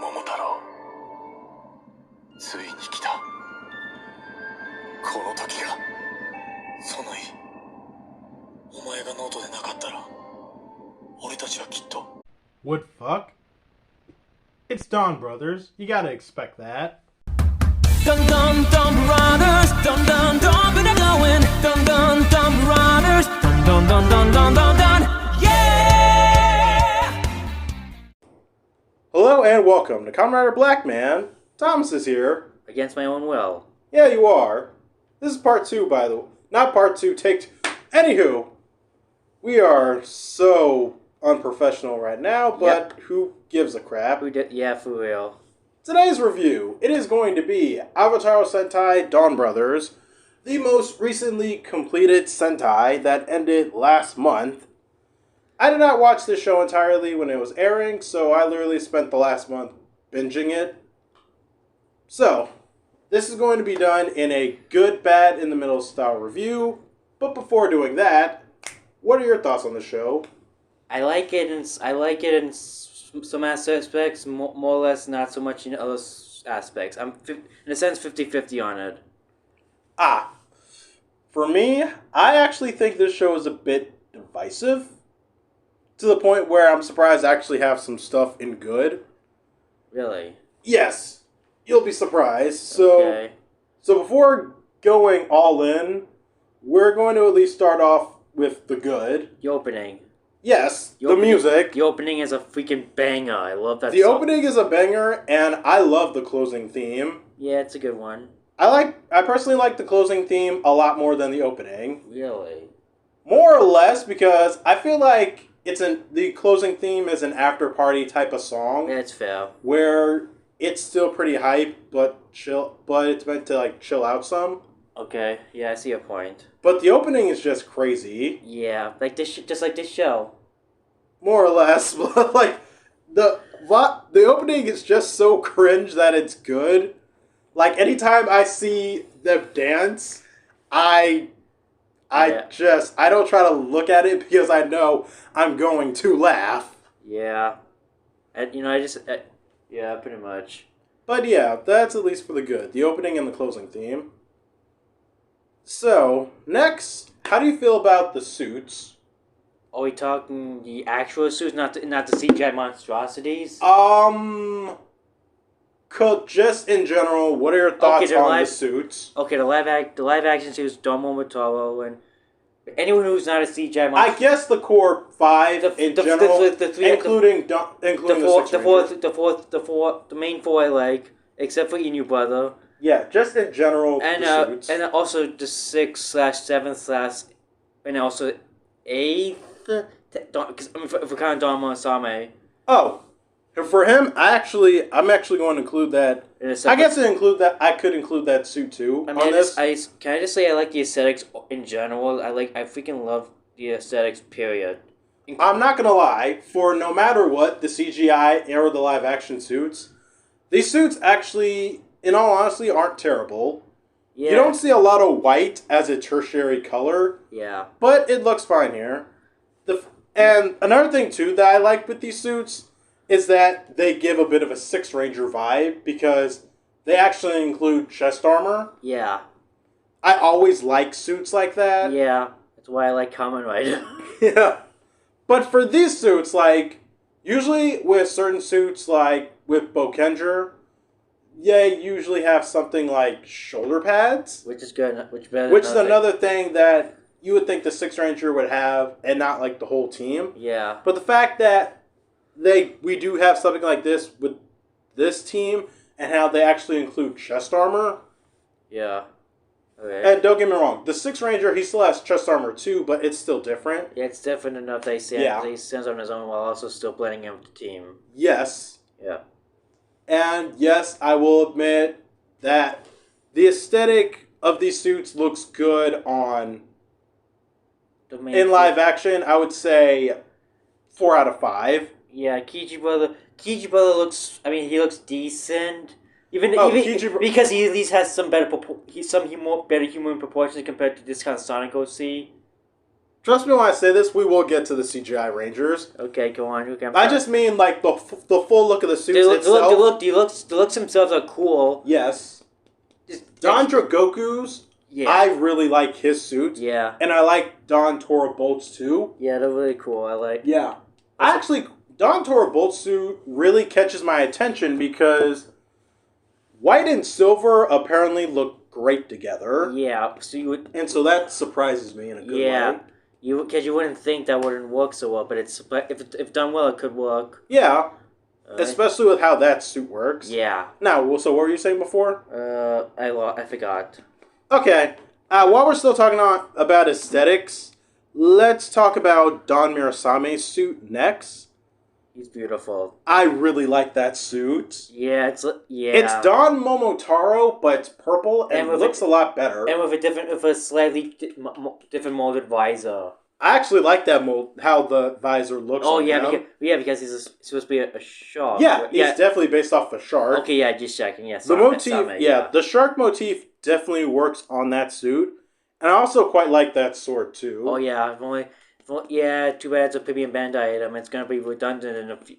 桃太郎、ついに来た。この時が。ソノイ、お前がノートでなかったら俺たちはきっと。 What fuck? It's DonBrothers. You gotta expect that. DonBrothers, we're going. DonBrothers, yeah! Hello and welcome to KamenRider Blackman. Thomas is here. Against my own will. Yeah, you are. This is part 2, by the way. Not part 2, take 2. Anywho, we are so unprofessional right now, but who gives a crap? Who did? Yeah, for real. Today's review, it is going to be Avataro Sentai DonBrothers, the most recently completed Sentai that ended last month. I did not watch this show entirely when it was airing, so I literally spent the last month binging it. So, this is going to be done in a good, bad, in the middle style review. But before doing that, what are your thoughts on the show? I like it in some aspects, more or less, not so much in other aspects. I'm in a sense 50-50 on it. For me, I actually think this show is a bit divisive. To the point where I'm surprised I actually have some stuff in good. Really? Yes. You'll be surprised. Okay. So before going all in, we're going to at least start off with the good. The opening. Yes, the music. The opening is a freaking banger. I love that The song. opening is a banger, and I love the closing theme. Yeah, it's a good one. I personally like the closing theme a lot more than the opening. Really? More or less, because I feel like the closing theme is an after party type of song. Yeah, it's fair. Where it's still pretty hype, but it's meant to like chill out some. Okay, yeah, I see your point. But the opening is just crazy. Yeah, like this, just like this show. More or less, but like the opening is just so cringe that it's good. Like anytime I see them dance, I don't try to look at it because I know I'm going to laugh. Yeah, and yeah, pretty much. But yeah, that's at least for the good. The opening and the closing theme. So, next, how do you feel about the suits? Are we talking the actual suits, not the CGI monstrosities? Just in general, what are your thoughts on the suits? Okay, the live action suits, Avataro, and anyone who's not a CGI monster. I guess the core 5 in general, including the main 4 I like, except for Inu Brother. Yeah, just in general, and the suits. And also the 6/7/ and also 8th. Because if we're kind of Don Same. Oh, for him, I'm actually going to include that. I guess I could include that suit too. I mean, can I just say I like the aesthetics in general. I freaking love the aesthetics. Period. I'm not gonna lie. For no matter what, the CGI or the live action suits, these suits actually, in all honesty, aren't terrible. Yeah. You don't see a lot of white as a tertiary color. Yeah. But it looks fine here. And another thing too that I like with these suits is that they give a bit of a Six Ranger vibe because they actually include chest armor. Yeah. I always like suits like that. Yeah. That's why I like KamenRider. Yeah. But for these suits, like, usually with certain suits, like with Bokenger, they usually have something like shoulder pads. Which is good. Which is another thing that you would think the Six Ranger would have and not like the whole team. Yeah. But the fact that we do have something like this with this team and how they actually include chest armor. Yeah. Okay. And don't get me wrong, the Six Ranger, he still has chest armor too, but it's still different. Yeah, it's different enough that he stands on his own while also still blending in with the team. Yes. Yeah. And yes, I will admit that the aesthetic of these suits looks good in live action. I would say 4 out of 5. Yeah, Kiji brother looks. I mean, he looks decent. Because he at least has some better human proportions compared to this kind of Sonic OC. Trust me when I say this, we will get to the CGI Rangers. Okay, go on. Okay, I just mean like the full look of the suits itself. The looks themselves are cool. Yes. Don Dragoku's, Yeah. I really like his suits. Yeah. And I like Don Torobolt's too. Yeah, they're really cool. I like. Yeah. Actually, Don Torobolt's suit really catches my attention because white and silver apparently look great together. Yeah. So you would. And so that surprises me in a good way. Because you wouldn't think that wouldn't work so well, but if done well, it could work. Yeah. Especially with how that suit works. Yeah. Now, so what were you saying before? I forgot. Okay. While we're still talking about aesthetics, let's talk about Don Mirasame's suit next. He's beautiful. I really like that suit. Yeah, it's Don Momotaro, but it's purple and looks a lot better. And with a slightly different molded visor. I actually like that mold, how the visor looks. Oh yeah, because he's supposed to be a shark. Yeah, he's definitely based off a shark. Okay, yeah, just checking. Yeah, the motif, the shark motif definitely works on that suit, and I also quite like that sword too. Oh yeah, too bad it's a Pibby and Bandai item. It's gonna be redundant in a few,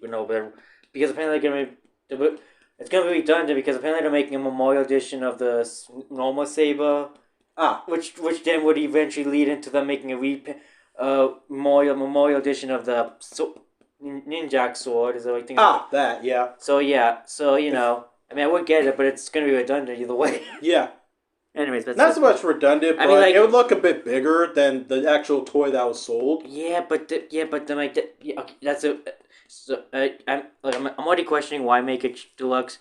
because apparently it's gonna be redundant because apparently they're making a memorial edition of the normal saber. Which then would eventually lead into them making a memorial edition of the Ninjak sword. Is that what you think? That, yeah. So I mean, I would get it, but it's gonna be redundant either way. Yeah. Anyways, not so much redundant, but it would look a bit bigger than the actual toy that was sold. Yeah, but then okay, that's a. So I'm already questioning why make a deluxe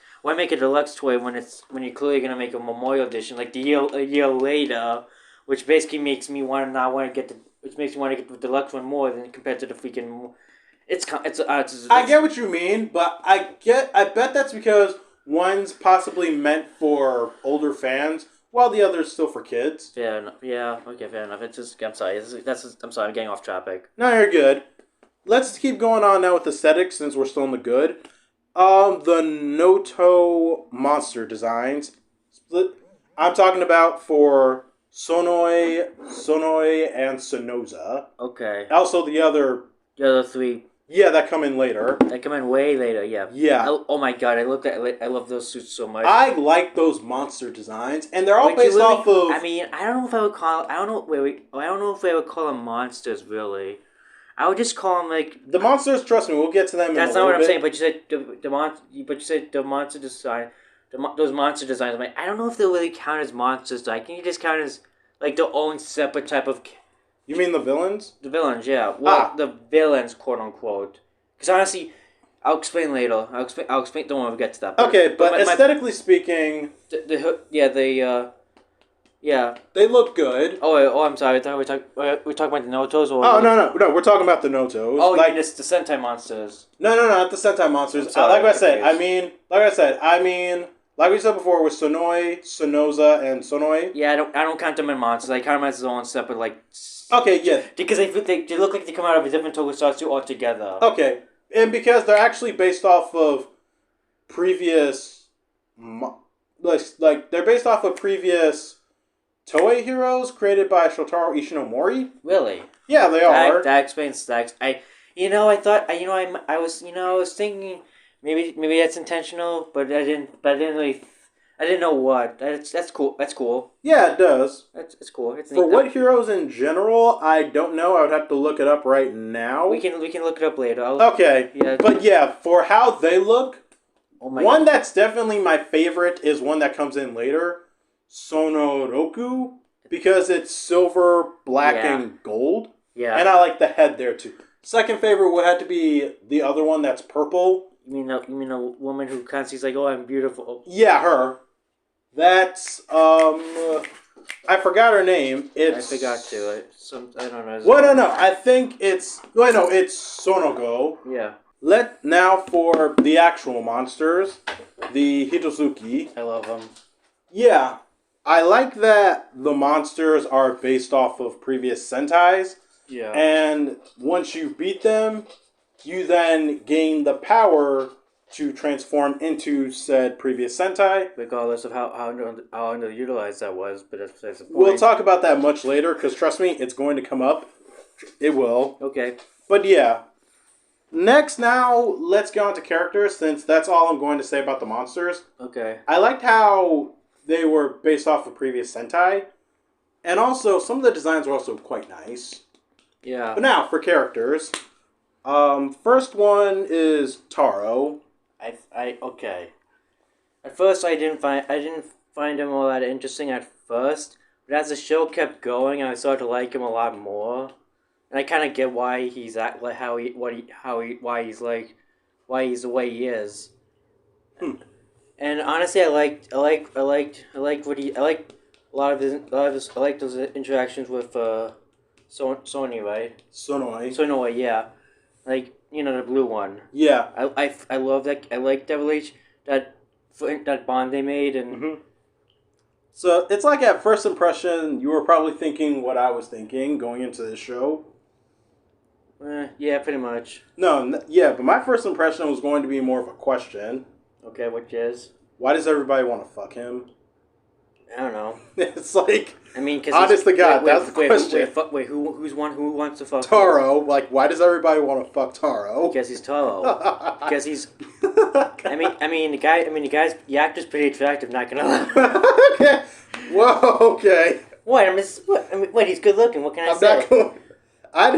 toy when you're clearly gonna make a memorial edition like a year later, which basically makes me want to get the deluxe one more than compared to the freaking. I get what you mean, but I bet that's because one's possibly meant for older fans, while the other's still for kids. Fair enough. Yeah. Okay. Fair enough. I'm sorry. I'm sorry. I'm getting off topic. No, you're good. Let's keep going on now with aesthetics since we're still in the good. The Noto monster designs. I'm talking about for Sonoi, and Sonoza. Okay. Also the other three. Yeah, that come in later. They come in way later, yeah. Yeah. Oh my god, I love those suits so much. I like those monster designs, and they're all based off of. I mean, I don't know if I would call. I don't know if I would call them monsters really. I would just call them like the monsters. Trust me, we'll get to them. That's not what I'm saying. But you said the monster design. Those monster designs. I'm like, I don't know if they really count as monsters. Though. I think you just count as like their own separate type of. You mean the villains? The villains, yeah. Well, the villains, quote unquote. Because honestly, I'll explain later. I'll explain. Don't want to get to that. But aesthetically speaking, they look good. Oh, I'm sorry. I thought we talking about the Notos. Or no. We're talking about the Notos. Oh, like it's the Sentai monsters. No, not the Sentai monsters. Like we said before, with Sonoi, Sonoza, and Sonoi. Yeah, I don't count them in monsters. I count them as their own separate like. Okay, yeah. Because they look like they come out of a different tokusatsu altogether. Okay, and because they're actually based off of previous, they're based off of previous Toei heroes created by Shotaro Ishinomori. Really? Yeah, they are. That explains that. I was thinking maybe that's intentional, but I didn't know what. That's cool. That's cool. Yeah, it does. It's cool. It's for what heroes in general, I don't know. I would have to look it up right now. We can look it up later. Okay. Yeah. But yeah, for how they look, one God. That's definitely my favorite is one that comes in later, Sonoroku, because it's silver, black, and gold. Yeah. And I like the head there too. Second favorite would have to be the other one that's purple. You mean a woman who constantly is like, "Oh, I'm beautiful." Yeah, her. That's I forgot her name. I forgot to. I don't know. Well, no. I think it's it's Sonogo. Yeah. Now for the actual monsters, the Hitosuki. I love them. Yeah, I like that the monsters are based off of previous Sentais. Yeah. And once you beat them, you then gain the power to transform into said previous Sentai. Regardless of how underutilized that was, but that's the point. We'll talk about that much later, because trust me, it's going to come up. It will. Okay. But yeah. Next, now, let's go on to characters, since that's all I'm going to say about the monsters. Okay. I liked how they were based off of previous Sentai. And also, some of the designs were also quite nice. Yeah. But now, for characters. First one is Taro. Okay. At first, I didn't find him all that interesting at first, but as the show kept going, I started to like him a lot more, and I kind of get why he's why he's the way he is. And honestly, I liked a lot of his I like those interactions with Sony, right? Sonoi. Yeah, like the blue one. Yeah. I love that. I like that relation that bond they made, and Mm-hmm. So it's like at first impression, you were probably thinking what I was thinking going into this show. Yeah, pretty much. Yeah, but my first impression was going to be more of a question. Okay, which is? Why does everybody want to fuck him? I don't know. It's like, I mean, cause honest to God, that's the question. Who wants to fuck Taro? Like, why does everybody want to fuck Taro? Because he's Taro. Because he's. I mean, the actor's pretty attractive. Not gonna lie. Okay. Whoa. Okay. What? He's good looking. What can I say? I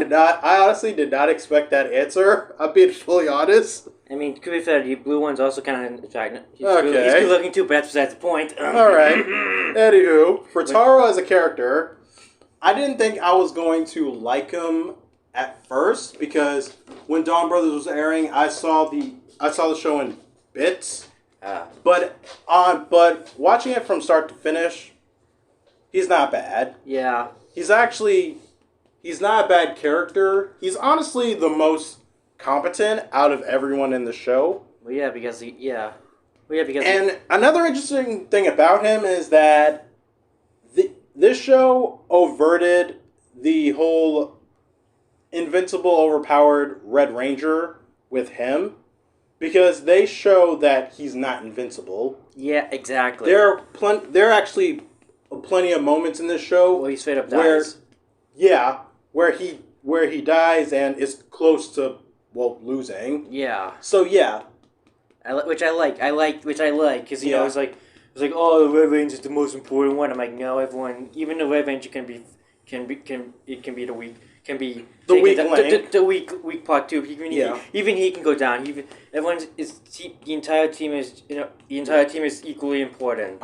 honestly did not expect that answer. I'm being fully honest. I mean, to be fair, the blue one's also kind of attractive. He's Okay. good looking too, but that's besides the point. Alright. Anywho, for Taro as a character, I didn't think I was going to like him at first, because when DonBrothers was airing, I saw the show in bits. But watching it from start to finish, he's not bad. Yeah. He's not a bad character. He's honestly the most competent out of everyone in the show. Well, yeah, because another interesting thing about him is that this show overted the whole invincible, overpowered Red Ranger with him, because they show that he's not invincible. Yeah, exactly. There are actually plenty of moments in this show Well, he straight up dies. where he dies and is close to losing. Yeah. So yeah, Which I like, because it's like, oh, the Red Ranger is the most important one. I'm like, no, everyone, even the Red Ranger can be the weak part too. Even he can go down. The entire team is equally important.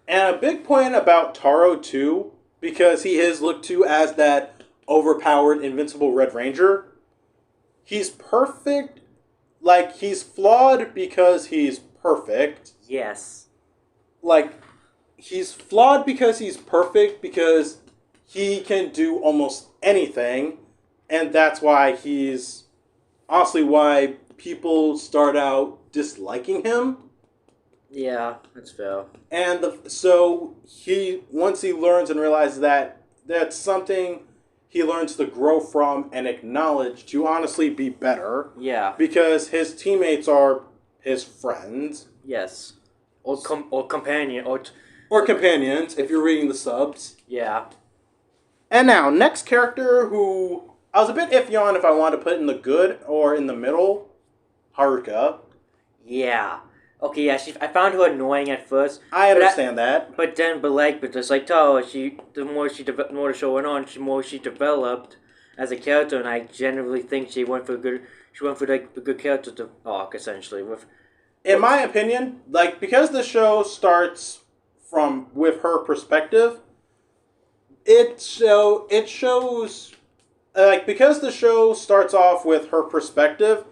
And a big point about Taro too, because he is looked to as that overpowered invincible Red Ranger. He's perfect. Like, he's flawed because he's perfect. Yes. Like, he's flawed because he's perfect, because he can do almost anything. And that's why why people start out disliking him. Yeah, that's fair. And once he learns and realizes that that's something he learns to grow from and acknowledge to honestly be better. Yeah. Because his teammates are his friends. Yes. Or companion. Or companions, if you're reading the subs. Yeah. And now, next character who I was a bit iffy on if I wanted to put in the good or in the middle, Haruka. Yeah. Okay, yeah, I found her annoying at first. I understand that. But just like Taro, the more the show went on, the more she developed as a character, and I generally think she went for a good character arc, essentially. In my opinion, because the show starts with her perspective, it shows because the show starts off with her perspective,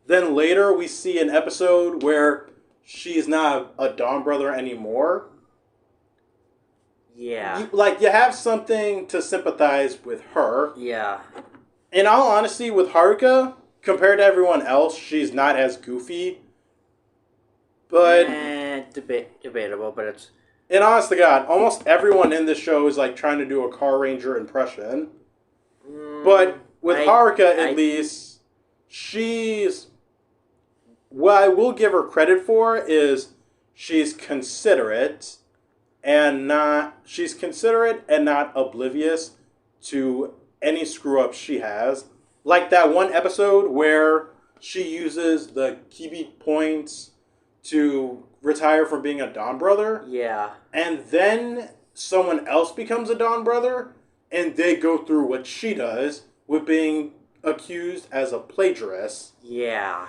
then later we see an episode where she's not a Dawn brother anymore. Yeah. You have something to sympathize with her. Yeah. In all honesty, with Haruka, compared to everyone else, she's not as goofy. But debatable, but it's. And honest to God, almost everyone in this show is trying to do a Car Ranger impression. But with Haruka, at least, she's. What I will give her credit for is she's considerate and not oblivious to any screw-ups she has. Like that one episode where she uses the Kibi points to retire from being a Dawn Brother. Yeah. And then someone else becomes a Dawn Brother, and they go through what she does with being accused as a plagiarist. Yeah.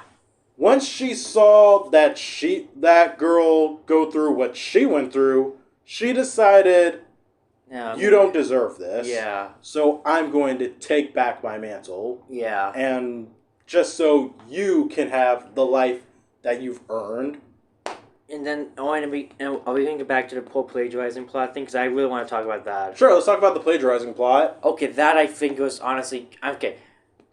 Once she saw that girl go through what she went through, she decided, you don't deserve this. Yeah. So I'm going to take back my mantle. Yeah. And just so you can have the life that you've earned. And then are we going to get back to the whole plagiarizing plot thing? Because I really want to talk about that. Sure, let's talk about the plagiarizing plot. Okay, that I think was honestly okay.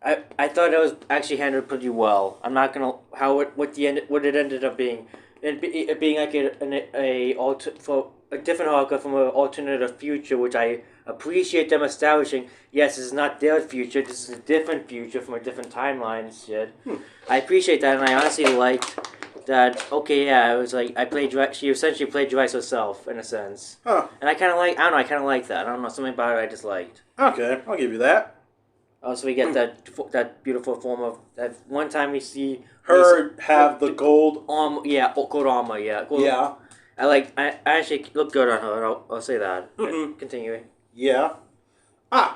I thought it was actually handled pretty well. I'm not gonna what it ended up being, it being like a different Hawker from an alternative future, which I appreciate them establishing. Yes, this is not their future. This is a different future from a different timeline and shit. I appreciate that, and I honestly liked that. Okay, yeah, it was like she essentially plagiarized herself in a sense. Huh. And I kind of like that. I don't know, something about it I just liked. Okay, I'll give you that. Also, we get that beautiful form of that one time we see her have the gold armor. Yeah, gold armor. Yeah, gold. Yeah. I actually look good on her. I'll say that. Continuing. Yeah.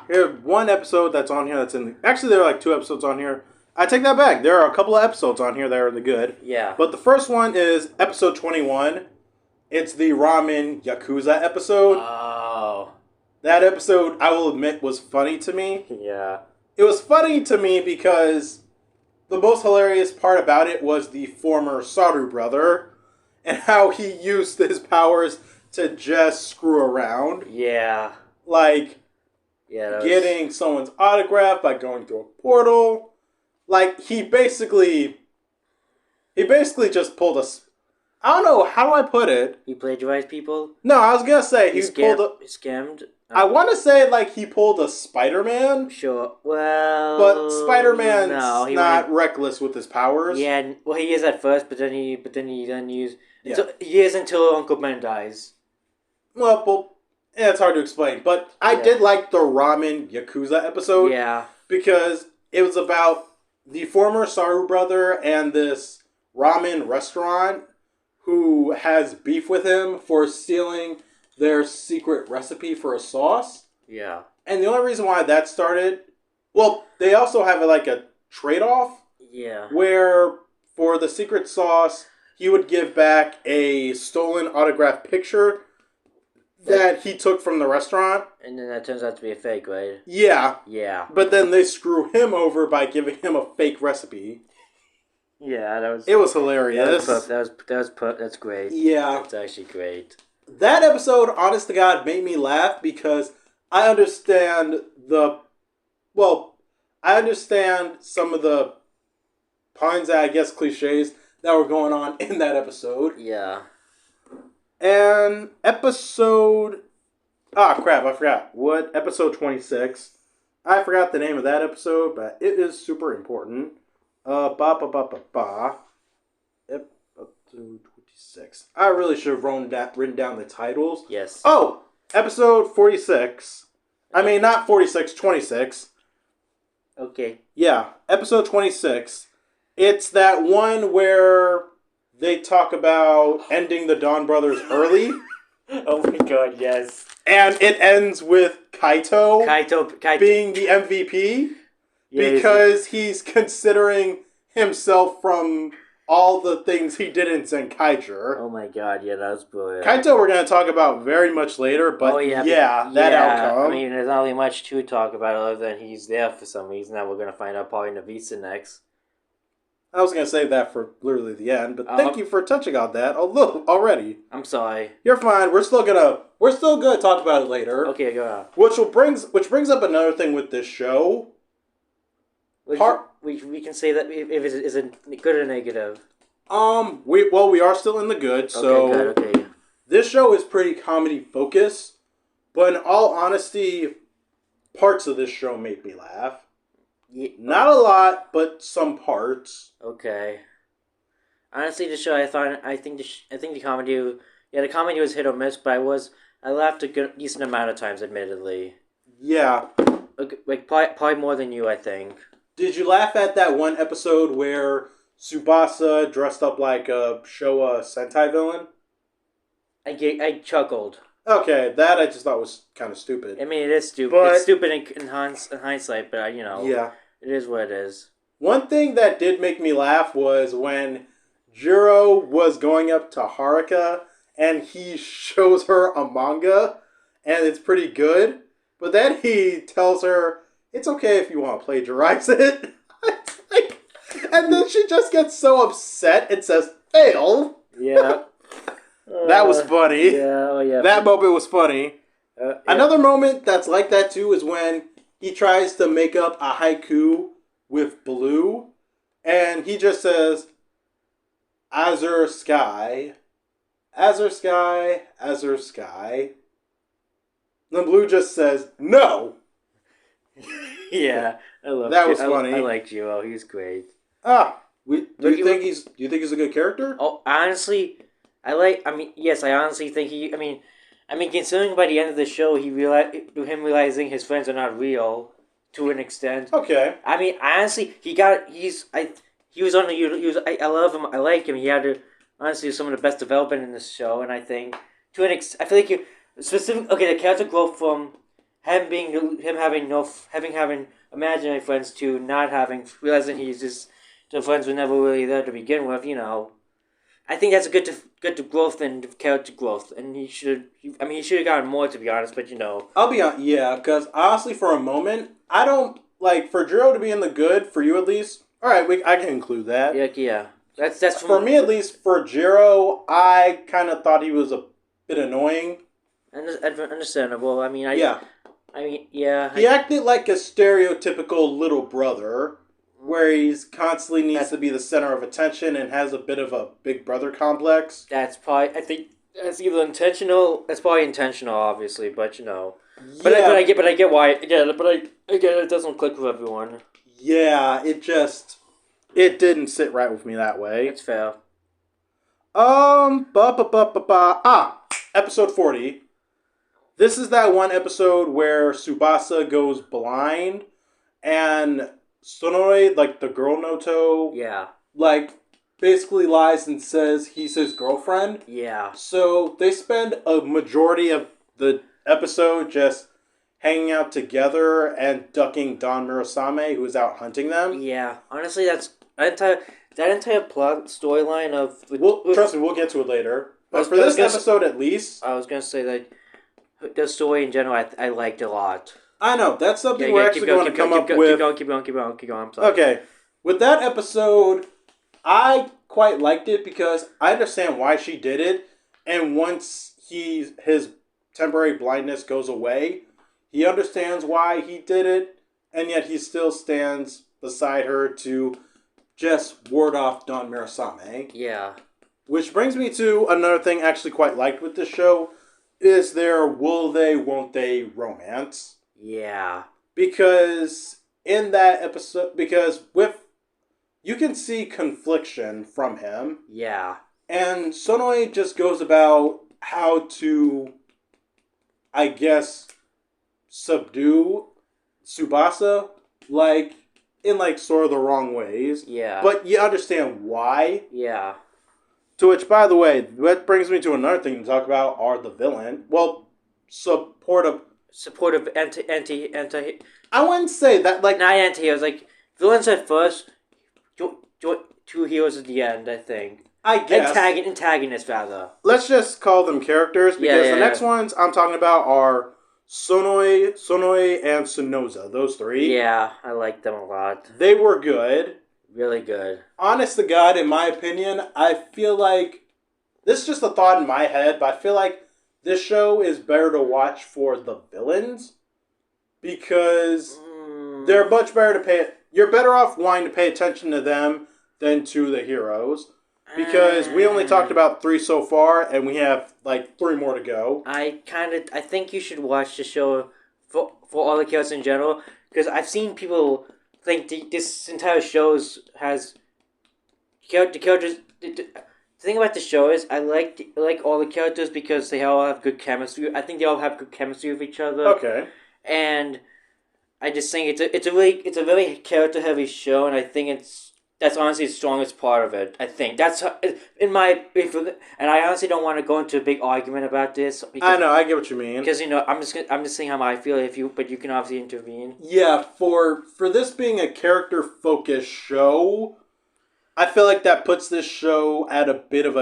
Here's one episode that's on here that's in the... Actually, there are like 2 episodes on here. I take that back. There are a couple of episodes on here that are in the good. Yeah. But the first one is episode 21. It's the Ramen Yakuza episode. Oh. That episode, I will admit, was funny to me. Yeah. It was funny to me because the most hilarious part about it was the former Saru brother and how he used his powers to just screw around. Yeah. Like, yeah, getting someone's autograph by going through a portal. Like, he basically just pulled a... I don't know, how do I put it? He plagiarized people? No, I was gonna say he pulled a... Scammed? I want to say, like, he pulled a Spider-Man. Sure. Well... But Spider-Man's not went... reckless with his powers. Yeah, well, he is at first, but then he used... Yeah. He is until Uncle Ben dies. Well, yeah, it's hard to explain. But I did like the Ramen Yakuza episode. Yeah. Because it was about the former Saru brother and this ramen restaurant who has beef with him for stealing their secret recipe for a sauce. Yeah. And the only reason why that started... Well, they also have like a trade-off. Yeah. Where for the secret sauce, he would give back a stolen autographed picture that he took from the restaurant. And then that turns out to be a fake, right? Yeah. Yeah. But then they screw him over by giving him a fake recipe. Yeah, that was... It was hilarious. That's great. Yeah. That's actually great. That episode, honest to God, made me laugh because I understand some of the puns, I guess cliches, that were going on in that episode. Yeah. And episode... crap, I forgot. What? Episode 26. I forgot the name of that episode, but it is super important. Episode 26. I really should have written down the titles. Yes. Oh! Episode 46. I mean, not 46, 26. Okay. Yeah, episode 26. It's that one where they talk about ending the DonBrothers early. Oh my god, yes. And it ends with Kaito being the MVP. Yeah, because he's considering himself from all the things he did in Zenkaiger. Oh my god, yeah, that was brilliant. Kaito we're going to talk about very much later, but that outcome. I mean, there's not really much to talk about other than he's there for some reason that we're going to find out probably in Navisa next. I was going to save that for literally the end, but thank you for touching on that already. I'm sorry. You're fine. We're still gonna talk about it later. Okay, go on. Which brings up another thing with this show. We can say that if it is a good or negative. We are still in the good, so okay, good, okay. This show is pretty comedy focused, but in all honesty, parts of this show make me laugh. Yeah. Not a lot, but some parts. Okay. Honestly, the show I think the comedy, the comedy was hit or miss, but I laughed a decent amount of times, admittedly. Yeah, like probably more than you, I think. Did you laugh at that one episode where Tsubasa dressed up like a Showa Sentai villain? I chuckled. Okay, that I just thought was kind of stupid. I mean, it is stupid. But- It's stupid in hindsight, but Yeah. it is what it is. One thing that did make me laugh was when Jiro was going up to Haruka and he shows her a manga and it's pretty good, but then he tells her, it's okay if you want to plagiarize it. And then she just gets so upset and says, fail. Yeah. That was funny. Yeah, oh yeah. That moment was funny. Yeah. Another moment that's like that too is when he tries to make up a haiku with Blue, and he just says, Azure Sky, Azure Sky, Azure Sky. Then Blue just says, no! Yeah, I love That was funny. I like Jiro. He's great. Do you think he's a good character? Oh, honestly, yes, I honestly think I mean, considering by the end of the show, him realizing his friends are not real to an extent. Okay. I mean, honestly, I love him. I like him. He had honestly some of the best development in this show, and I think I feel like the character growth from him having imaginary friends to not realizing the friends were never really there to begin with. I think that's a good growth and character growth, and he should have gotten more, to be honest. But I'll be honest, yeah, because honestly, for a moment, I don't like for Jiro to be in the good for you at least. All right, I can include that. yeah. That's for me at least. For Jiro, I kind of thought he was a bit annoying. Understandable. I mean, yeah. He acted like a stereotypical little brother, where he's constantly needs to be the center of attention and has a bit of a big brother complex. That's probably, I think that's either intentional. That's probably intentional, obviously, but Yeah. But I get why. It doesn't click with everyone. Yeah, it didn't sit right with me that way. It's fair. Episode 40. This is that one episode where Tsubasa goes blind and Sonoi, like the girl Noto, Yeah. like basically lies and says he's his girlfriend. Yeah. So they spend a majority of the episode just hanging out together and ducking Don Murasame, who is out hunting them. Yeah. Honestly, that entire plot storyline of Trust me, we'll get to it later. But for this episode, at least, I was gonna say that the story in general, I liked a lot. I know that's something we're actually going to come up with. Keep going. I'm sorry. Okay, with that episode, I quite liked it because I understand why she did it, and once his temporary blindness goes away, he understands why he did it, and yet he still stands beside her to just ward off Don Murasame. Yeah. Which brings me to another thing I actually quite liked with this show, is their will they, won't they romance. Yeah. Because in that episode, you can see confliction from him. Yeah. And Sonoi just goes about how to, I guess, subdue Tsubasa, in sort of the wrong ways. Yeah. But you understand why. Yeah. To which, by the way, that brings me to another thing to talk about are the villain. Well, supportive anti. I wouldn't say that, Not anti-heroes, villains at first, two heroes at the end, I think. I guess. Antagonists, rather. Let's just call them characters, because the next ones I'm talking about are Sonoi, and Sonoza. Those three. Yeah, I like them a lot. They were good. Really good. Honest to God, in my opinion, I feel like, this is just a thought in my head, but I feel like this show is better to watch for the villains, because they're much better you're better off wanting to pay attention to them than to the heroes, because we only talked about 3 so far, and we have 3 more to go. I think you should watch the show for all the characters in general, because I've seen people think this entire show has the characters. The thing about the show is I like all the characters because they all have good chemistry. I think they all have good chemistry with each other. Okay. And I just think it's a very character heavy show, and I think that's honestly the strongest part of it. I think that's in my and I honestly don't want to go into a big argument about this. I know, I get what you mean. Because I'm just saying how I feel. But you can obviously intervene. Yeah, for this being a character focused show, I feel like that puts this show at a bit of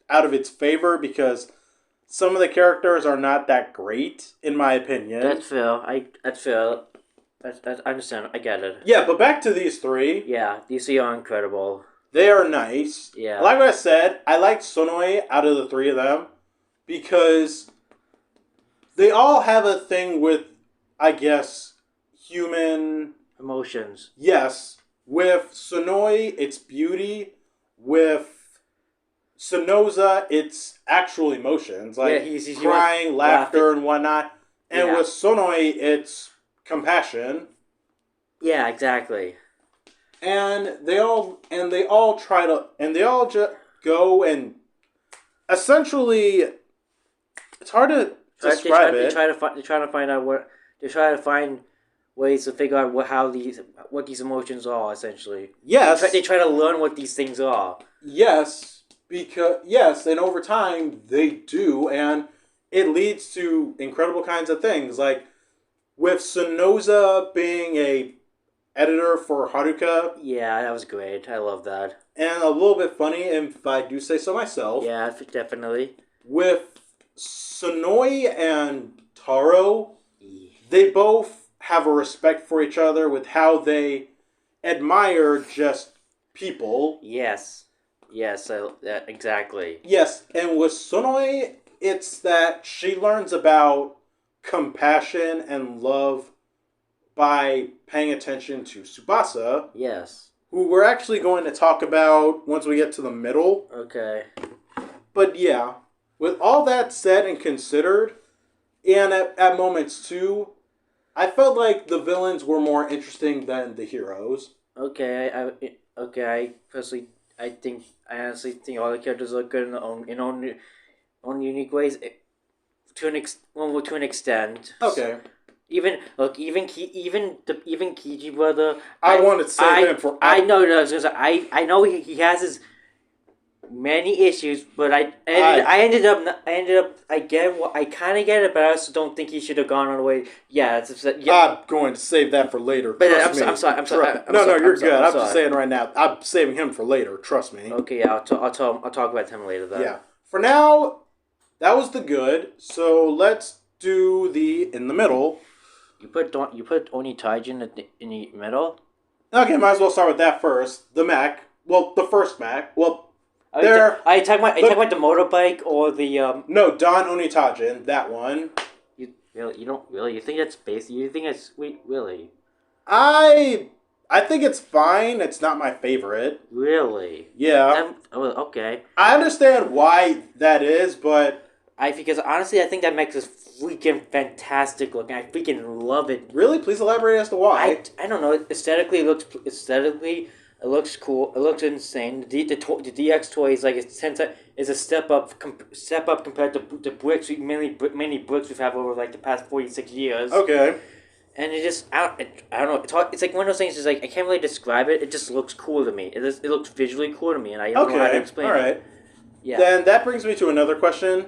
out of its favor because some of the characters are not that great, in my opinion. That's fair. That's fair. I understand. I get it. Yeah, but back to these three. Yeah, these three are incredible. They are nice. Yeah. Like I said, I like Sonoe out of the three of them because they all have a thing with, I guess, human Emotions. Yes. With Sonoe, it's beauty. With Sonoza, it's actual emotions. Like he's crying, laughter, and whatnot. And with Sonoe, it's compassion. Yeah, exactly. And they all just go and essentially, it's hard to describe it. They try to find ways to figure out what these emotions are. Essentially, Yes, they try to learn what these things are. yes, and over time they do, and it leads to incredible kinds of things. Like with Sonoza being a editor for Haruka. Yeah, that was great. I love that. And a little bit funny, if I do say so myself. Yeah, definitely. With Sonoe and Taro, they both have a respect for each other with how they admire just people. Yes. Exactly. Yes, and with Sonoe, it's that she learns about compassion and love by paying attention to Tsubasa. Yes. Who we're actually going to talk about once we get to the middle. Okay. But yeah, with all that said and considered, and at moments too, I felt like the villains were more interesting than the heroes. Okay. I personally, I honestly think all the characters look good in own unique ways, to an extent. Okay. Even Kiji brother. I wanted to save him for. I know. No, I know he has his many issues, but I ended up I kind of get it, but I also don't think he should have gone all the way. Yeah, I'm going to save that for later. But I'm sorry. You're good. I'm just saying right now. I'm saving him for later. Trust me. Okay, yeah, I'll talk about him later. Then. Yeah. For now, that was the good. So let's do the in the middle. You put Onitaijin in the middle. Okay, might as well start with that first. The mech. Well, the first mech. Well, Are you talking about the motorbike or the No, Don Onitajin, that one. You think that's basic? You think that's sweet? Really? I think it's fine. It's not my favorite. Really? Yeah. Okay. I understand why that is, but because honestly, I think that mech is freaking fantastic looking. I freaking love it. really, please elaborate as to why. I don't know. Aesthetically, it looks cool. It looks insane. The DX toy is like is a step up compared to the bricks many bricks we've had over like the past 46 years. Okay. And it just I don't know. It's hard, it's like one of those things. Is like I can't really describe it. It just looks cool to me. It looks visually cool to me, and I don't know how to explain it. All right. Yeah. Then that brings me to another question,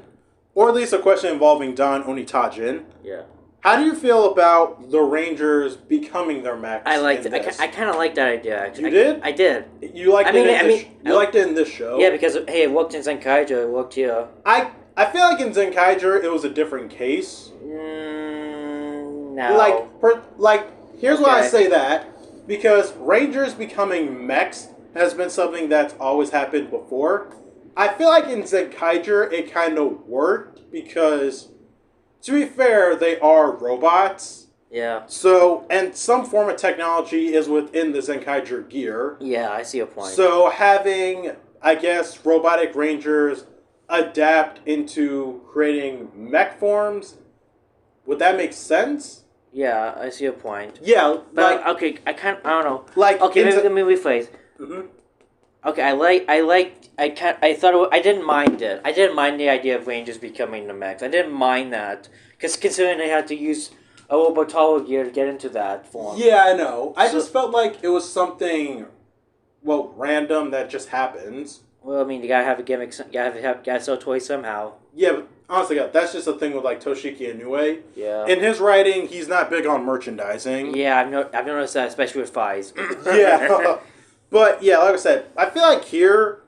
or at least a question involving Don Onitajin. Yeah. How do you feel about the Rangers becoming their mechs? I liked it. I kind of liked that idea. Actually, You did? I did. You liked you liked it in this show. Yeah, because hey, it worked in Zenkaiger. It worked here. I feel like in Zenkaiger it was a different case. No. Here's why I say that. Because Rangers becoming mechs has been something that's always happened before. I feel like in Zenkaiger it kind of worked because, to be fair, they are robots. Yeah. So, and some form of technology is within the Zenkaiger gear. Yeah, I see a point. So having, I guess, robotic Rangers adapt into creating mech forms, would that make sense? Yeah, I see a point. Yeah, but okay, I don't know. Okay, let me rephrase. Mm-hmm. Okay, I didn't mind it. I didn't mind the idea of Rangers becoming the mechs. I didn't mind that because considering they had to use Avataro gear to get into that form. Yeah, I know. I just felt like it was something, random that just happens. Well, I mean, you gotta have a gimmick. You gotta sell toys somehow. Yeah, but honestly, that's just a thing with like Toshiki Inoue. Yeah. In his writing, he's not big on merchandising. Yeah, I've noticed that, especially with Fies. Yeah. But yeah, like I said, I feel like here,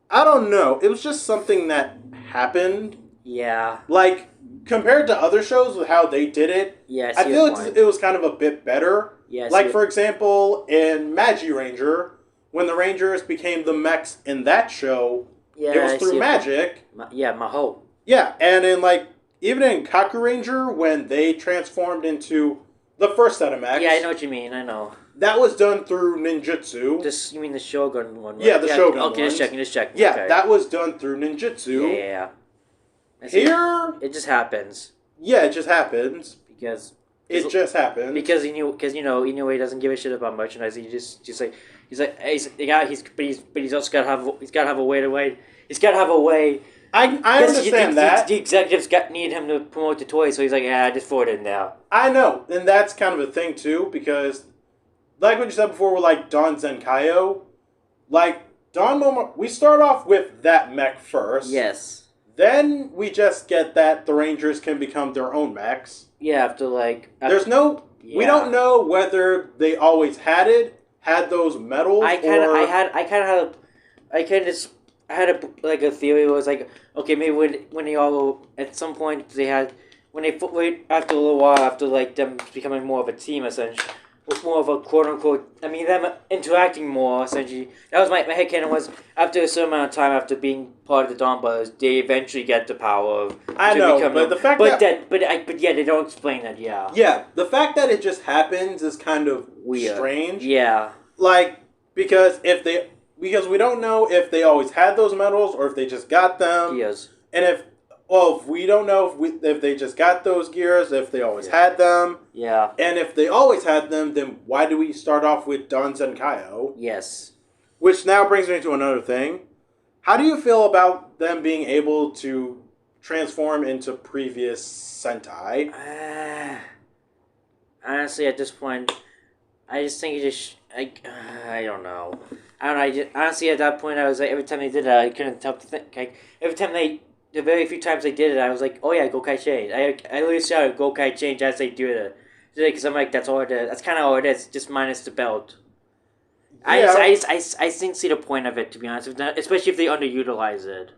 I don't know. It was just something that happened. Yeah. Like, compared to other shows with how they did it, Yeah, I feel like it was kind of a bit better. Yeah, like, for example, in Magi Ranger, when the Rangers became the mechs in that show, it was through magic. Maho. Yeah, and in, even in Kaku Ranger, when they transformed into the first set of mechs. Yeah, I know what you mean, I know. That was done through ninjutsu. You mean the Shogun one? Right? Yeah, the Shogun Okay, ones. just checking. Yeah, okay. that was done through ninjutsu. Yeah. Here, it just happens. Yeah, it just happens. Because it just happens. Because Inoue doesn't give a shit about merchandise. He's also got to have a way. He's got to have a way. I understand that. The executives need him to promote the toy, so he's like, just forward it now. I know, and that's kind of a thing too, because like what you said before with Don Zenkaio, Don Momo, we start off with that mech first. Yes. Then we just get that the Rangers can become their own mechs. Yeah, we don't know whether they always had those medals. I had a theory. It was like, okay, maybe when they all at some point they had after a little while after them becoming more of a team essentially, with more of a quote unquote. I mean them interacting more essentially. That was my headcanon was after a certain amount of time after being part of the DonBrothers, they eventually get the power of. I know, but the fact they don't explain that. Yeah. Yeah, the fact that it just happens is kind of weird. Strange. Yeah. Because we don't know if they always had those medals or if they just got them. Yes. And if we don't know if they just got those gears, if they always had them. Yeah. And if they always had them, then why do we start off with Don Zenkaio? Yes. Which now brings me to another thing. How do you feel about them being able to transform into previous Sentai? Honestly, at this point, I just think I don't know. Honestly, at that point, I was like, every time they did it, I couldn't help to think. Every time the very few times they did it, I was like, oh yeah, Gokai change. I literally shouted Gokai change as they do it. Because I'm like, that's all it is. That's kind of all it is, just minus the belt. Yeah. I think see the point of it, to be honest, especially if they underutilize it.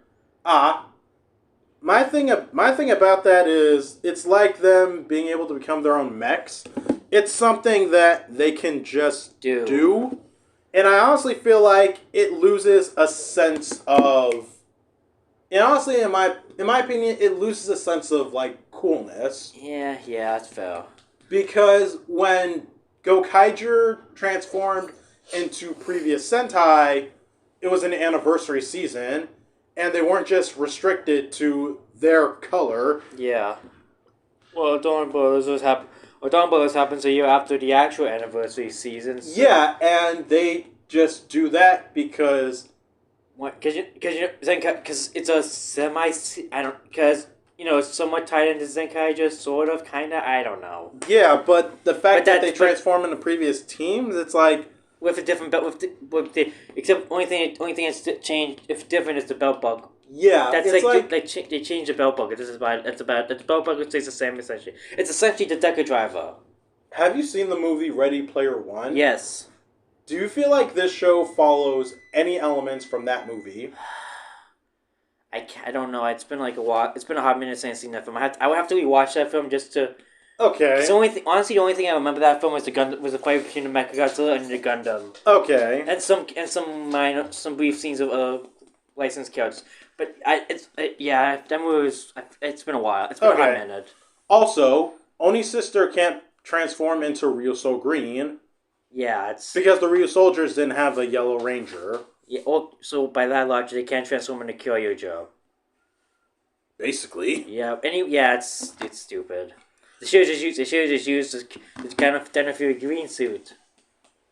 My thing about that is, it's like them being able to become their own mechs. It's something that they can just do. And I honestly feel like it loses a sense of... And honestly, in my opinion, it loses a sense of, coolness. Yeah, that's fair. Because when Gokaiger transformed into previous Sentai, it was an anniversary season, and they weren't just restricted to their color. Yeah. Well, DonBrothers happens a year after the actual anniversary season. So. Yeah, and they just do that because... Because it's a it's somewhat tied into Zenkai, just sort of, kind of, I don't know. Yeah, but the fact that they transform into previous teams, it's like... With a different belt, except only thing that's changed, if different, is the belt buckle. Yeah, that's they changed the belt buckle. The belt buckle stays the same essentially. It's essentially the Deca driver. Have you seen the movie Ready Player One? Yes. Do you feel like this show follows any elements from that movie? I don't know. It's been a while. It's been a hot minute since I've seen that film. I would have to rewatch that film just to. Okay. Honestly, the only thing I remember that film was the fight between the Mechagodzilla and the Gundam. Okay. And some brief scenes of licensed characters. But that movie was. It's been a while. It's been a hot minute. Also, Oni's sister can't transform into Ryuso Green. Yeah, it's because the Ryu soldiers didn't have a Yellow Ranger. Yeah. So by that logic, they can't transform into Kyoryujo. Basically. Yeah. It's stupid. They should have just used this kind of Denafuri green suit.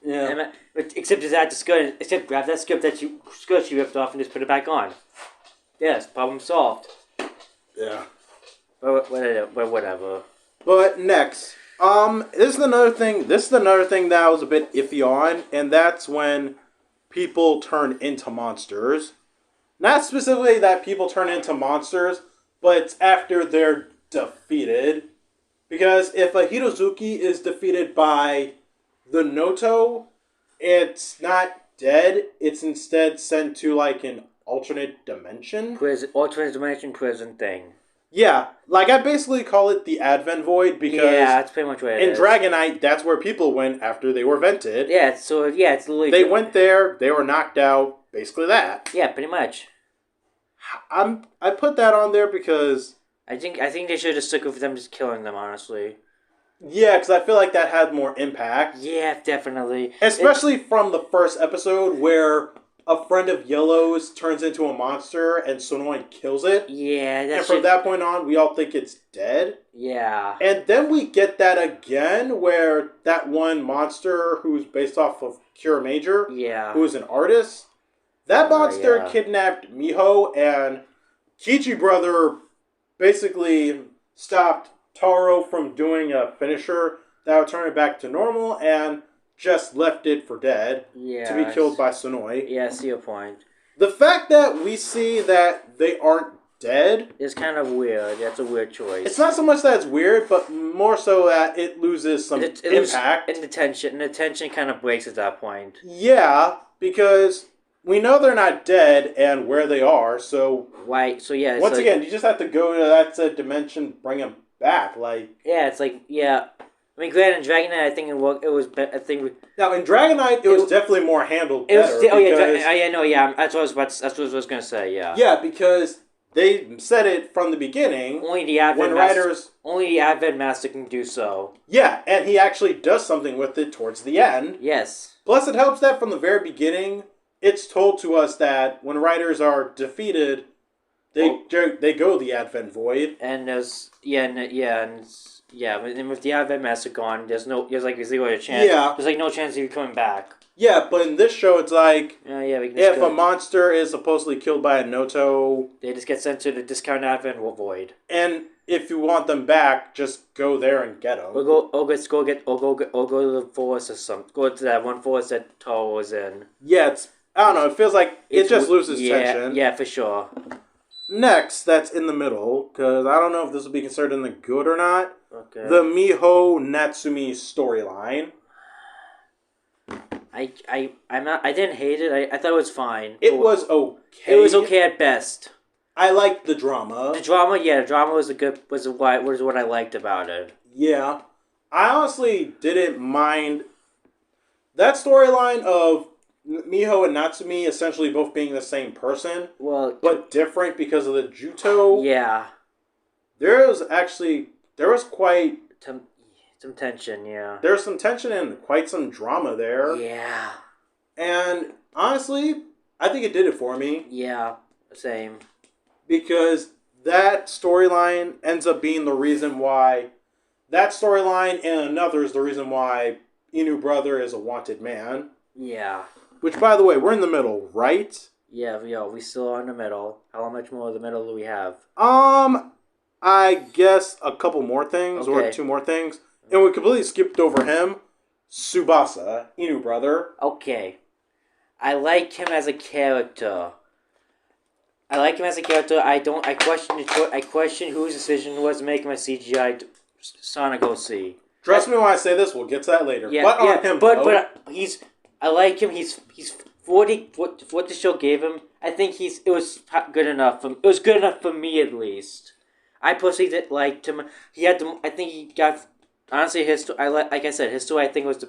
Yeah. Except grab that skirt that you ripped off and just put it back on. Yes, problem solved. Yeah. But whatever. But next, this is another thing. This is another thing that I was a bit iffy on, and that's when people turn into monsters. Not specifically that people turn into monsters, but it's after they're defeated. Because if a Hirozuki is defeated by the Noto, it's not dead. It's instead sent to like an alternate dimension. Alternate dimension prison thing. Yeah, like I basically call it the Advent Void because that's pretty much what it in is. Dragonite, that's where people went after they were vented. Yeah, it's literally... They went there, they were knocked out, basically that. Yeah, pretty much. I put that on there because... I think they should have stuck with them just killing them, honestly. Yeah, because I feel like that had more impact. Yeah, definitely. Especially from the first episode where a friend of Yellow's turns into a monster and Sonoi kills it. Yeah, and from that point on, we all think it's dead. Yeah. And then we get that again where that one monster who's based off of Cure Major, who's an artist, that monster kidnapped Miho, and Kichi Brother basically stopped Taro from doing a finisher that would turn it back to normal and just left it for dead to be killed by Sonoi. Yeah, I see your point. The fact that we see that they aren't dead is kind of weird. That's a weird choice. It's not so much that it's weird, but more so that it loses some impact. And the tension kind of breaks at that point. Yeah, because we know they're not dead and where they are, so... Right, so yeah... Once again, you just have to go to that dimension, bring them back, like... Yeah, it's like, yeah... I mean, granted, in Dragonite, I think it was now, in Dragonite, it was definitely more handled better. That's what I was going to say, yeah. Yeah, because they said it from the beginning. Only the Advent Master can do so. Yeah, and he actually does something with it towards the end. Yes. Plus, it helps that from the very beginning, it's told to us that when riders are defeated, they go the Advent Void. And there's and with the Advent Master gone, there's like a zero chance. Yeah. There's like no chance of you coming back. Yeah, but in this show, it's like if a monster is supposedly killed by a Noto, they just get sent to the discount Advent Void. And if you want them back, just go there and get them. Or go to the forest or something. Go to that one forest that Taro was in. Yeah, I don't know. It feels like it just loses tension. Yeah, for sure. Next, that's in the middle, because I don't know if this will be considered in the good or not. Okay. The Miho Natsumi storyline. I didn't hate it. I thought it was fine. It was okay. It was okay at best. I liked the drama. The drama was what I liked about it. Yeah. I honestly didn't mind that storyline of Miho and Natsumi essentially both being the same person, but different because of the Juto. Yeah. There was quite some tension, yeah. There was some tension and quite some drama there. Yeah. And honestly, I think it did it for me. Yeah, same. Because that storyline ends up being the reason why... That storyline and another is the reason why Inu Brother is a wanted man. Yeah. Which, by the way, we're in the middle, right? Yeah, we still are in the middle. How much more of the middle do we have? I guess a couple more things, or two more things. And we completely skipped over him. Tsubasa, Inu Brother. Okay. I like him as a character. I question whose decision it was to make him a CGI Sonic OC. Trust me when I say this, we'll get to that later. I like him. He's what the show gave him. I think it was good enough. It was good enough for me at least. I personally liked him. I think he got honestly his story. Like I said, his story I think was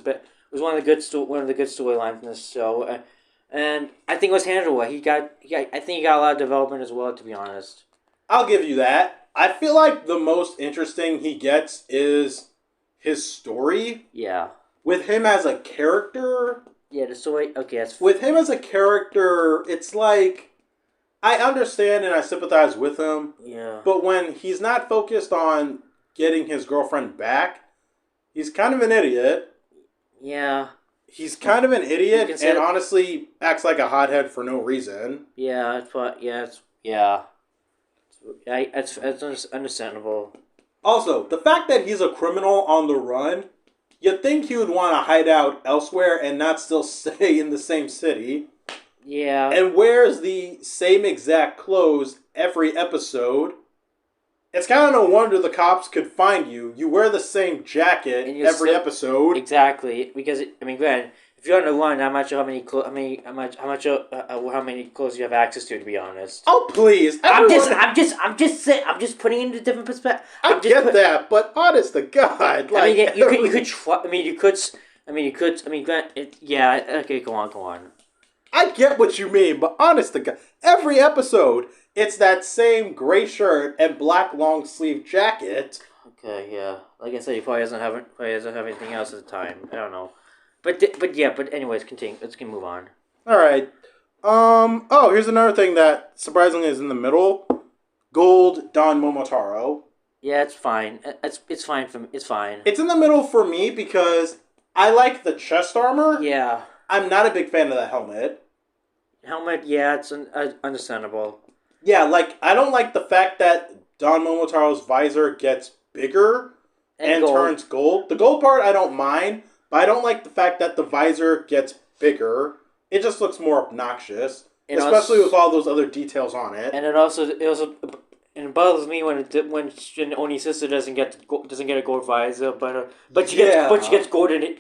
one of the good storylines in this show, and I think it was handled well. I think he got a lot of development as well. To be honest, I'll give you that. I feel like the most interesting he gets is his story. Yeah. With him as a character. Yeah, the story. Okay, with him as a character, it's like I understand and I sympathize with him. Yeah. But when he's not focused on getting his girlfriend back, he's kind of an idiot. Yeah. He's kind of an idiot and honestly acts like a hothead for no reason. Yeah, it's understandable. Also, the fact that he's a criminal on the run, you'd think he would want to hide out elsewhere and not still stay in the same city. Yeah. And wears the same exact clothes every episode. It's kind of no wonder the cops could find you. You wear the same jacket every episode. Exactly, because I mean, granted, if you're on the run, I'm not sure how many clothes you have access to be honest. Oh please! I'm just putting it into different perspective. I get that, but honest to God, like I mean, yeah. Okay, go on. I get what you mean, but honest to God, every episode, it's that same gray shirt and black long sleeve jacket. Okay, yeah. Like I said, he probably doesn't have anything else at the time. I don't know, but anyways, continue. Let's move on. All right. Oh, here's another thing that surprisingly is in the middle. Gold Don Momotaro. Yeah, it's fine. It's fine for me. It's fine. It's in the middle for me because I like the chest armor. Yeah. I'm not a big fan of that helmet. Yeah, it's understandable. Yeah, like, I don't like the fact that Don Momotaro's visor gets bigger and turns gold. The gold part I don't mind, but I don't like the fact that the visor gets bigger. It just looks more obnoxious, especially with all those other details on it. And it bothers me when Oni's sister doesn't get a gold visor, but she gets golden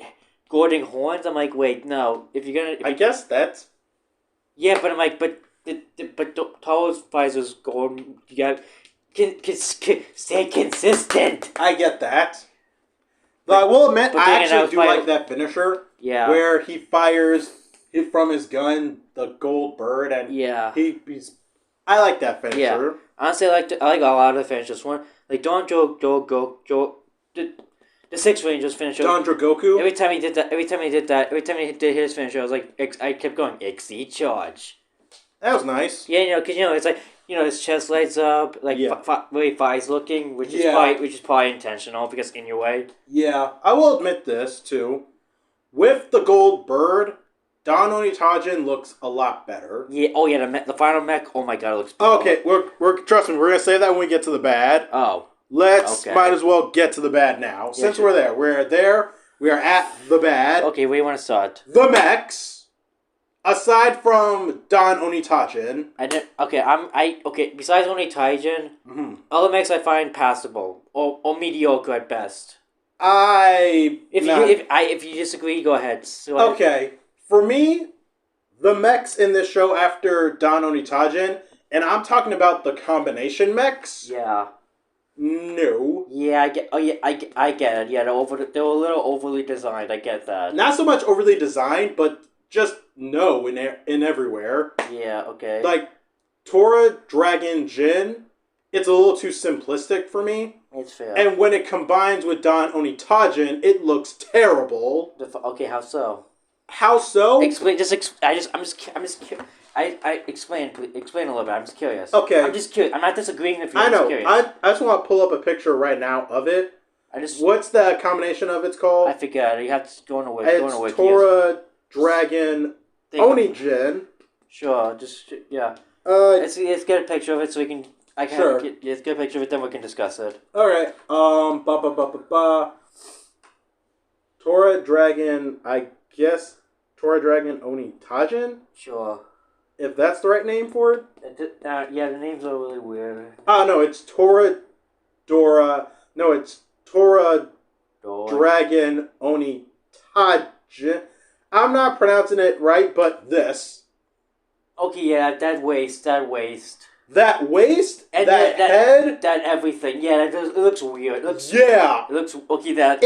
horns. I'm like, wait, no. I guess that's... Yeah, but I'm like, but Taro's visor's gold. You got stay consistent. I get that. Though I will admit, I actually do like that finisher. Yeah. Where he fires from his gun the gold bird, and he's. I like that finisher. Yeah. Honestly, I like a lot of the finishers. One like the Six Rangers finisher. Don Dragoku. Every time he did his finisher, I was like, I kept going, XE charge. That was nice. Yeah, because it's like his chest lights up, like very Fi's looking, which is probably intentional because in your way. Yeah, I will admit this too. With the gold bird, Don Onitajin looks a lot better. Yeah. Oh yeah, the final mech. Oh my god, it looks. Okay, we're trust me, we're gonna say that when we get to the bad. Oh. Might as well get to the bad now. Since we're there. We are at the bad. Okay, where do you want to start? The mechs. Aside from Don Onitajin. Besides Onitajin, other mechs I find passable. Or mediocre at best. If you disagree, go ahead. Okay. For me, the mechs in this show after Don Onitajin, and I'm talking about the combination mechs. Yeah. No. Yeah, I get it. Yeah, they were a little overly designed. I get that. Not so much overly designed, but just no in everywhere. Yeah. Okay. Like Tora, Dragon, Jin, it's a little too simplistic for me. It's fair. And when it combines with Don Onitajin, it looks terrible. Okay, how so? How so? Explain. I'm just curious. Explain a little bit. I'm just curious. Okay. I'm just curious. I'm not disagreeing with you. I know. I'm just curious. I just want to pull up a picture right now of it. What's the combination of it's called? I forget. You have to go on a wiki. It's Tora, Dragon, Onijin. Sure. Let's get a picture of it so we can. Let's get a picture of it, then we can discuss it. All right. Tora, Dragon. I guess Tora, Dragon, Onitajin. Sure. If that's the right name for it? Yeah, the names are really weird. No, it's Tora, Dora. No, it's Tora, Dragon, Onitajin. I'm not pronouncing it right, but this. Okay, yeah, that waist. That waist? And that head? That everything. Yeah, it looks weird. It looks... Okay, I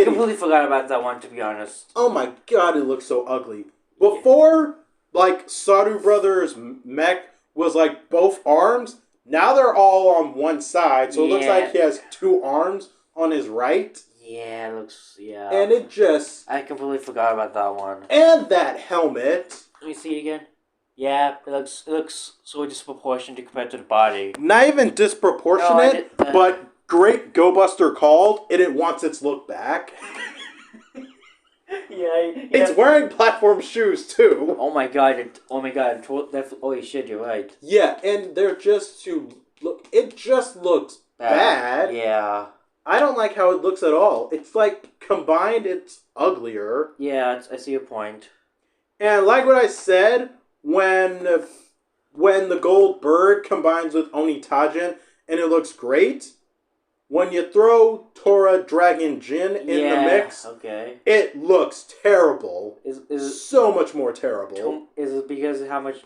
completely forgot about that one, to be honest. Oh my god, it looks so ugly. Before... Like, Saru Brothers' mech was, like, both arms. Now they're all on one side, so it looks like he has two arms on his right. Yeah, it looks... Yeah. And it just... I completely forgot about that one. And that helmet. Let me see again. Yeah, it looks so disproportionate compared to the body. Not even disproportionate, but Great Go Buster called, and it wants its look back. Yeah. It's wearing platform shoes too. Oh my god! Holy shit! You're right. Yeah, and they're just to look. It just looks bad. Yeah. I don't like how it looks at all. It's like combined, it's uglier. Yeah, I see your point. And like what I said, when the gold bird combines with Onitajin and it looks great, when you throw Tora Dragon Jin in the mix, it looks terrible. Is so much more terrible. Is it because of how much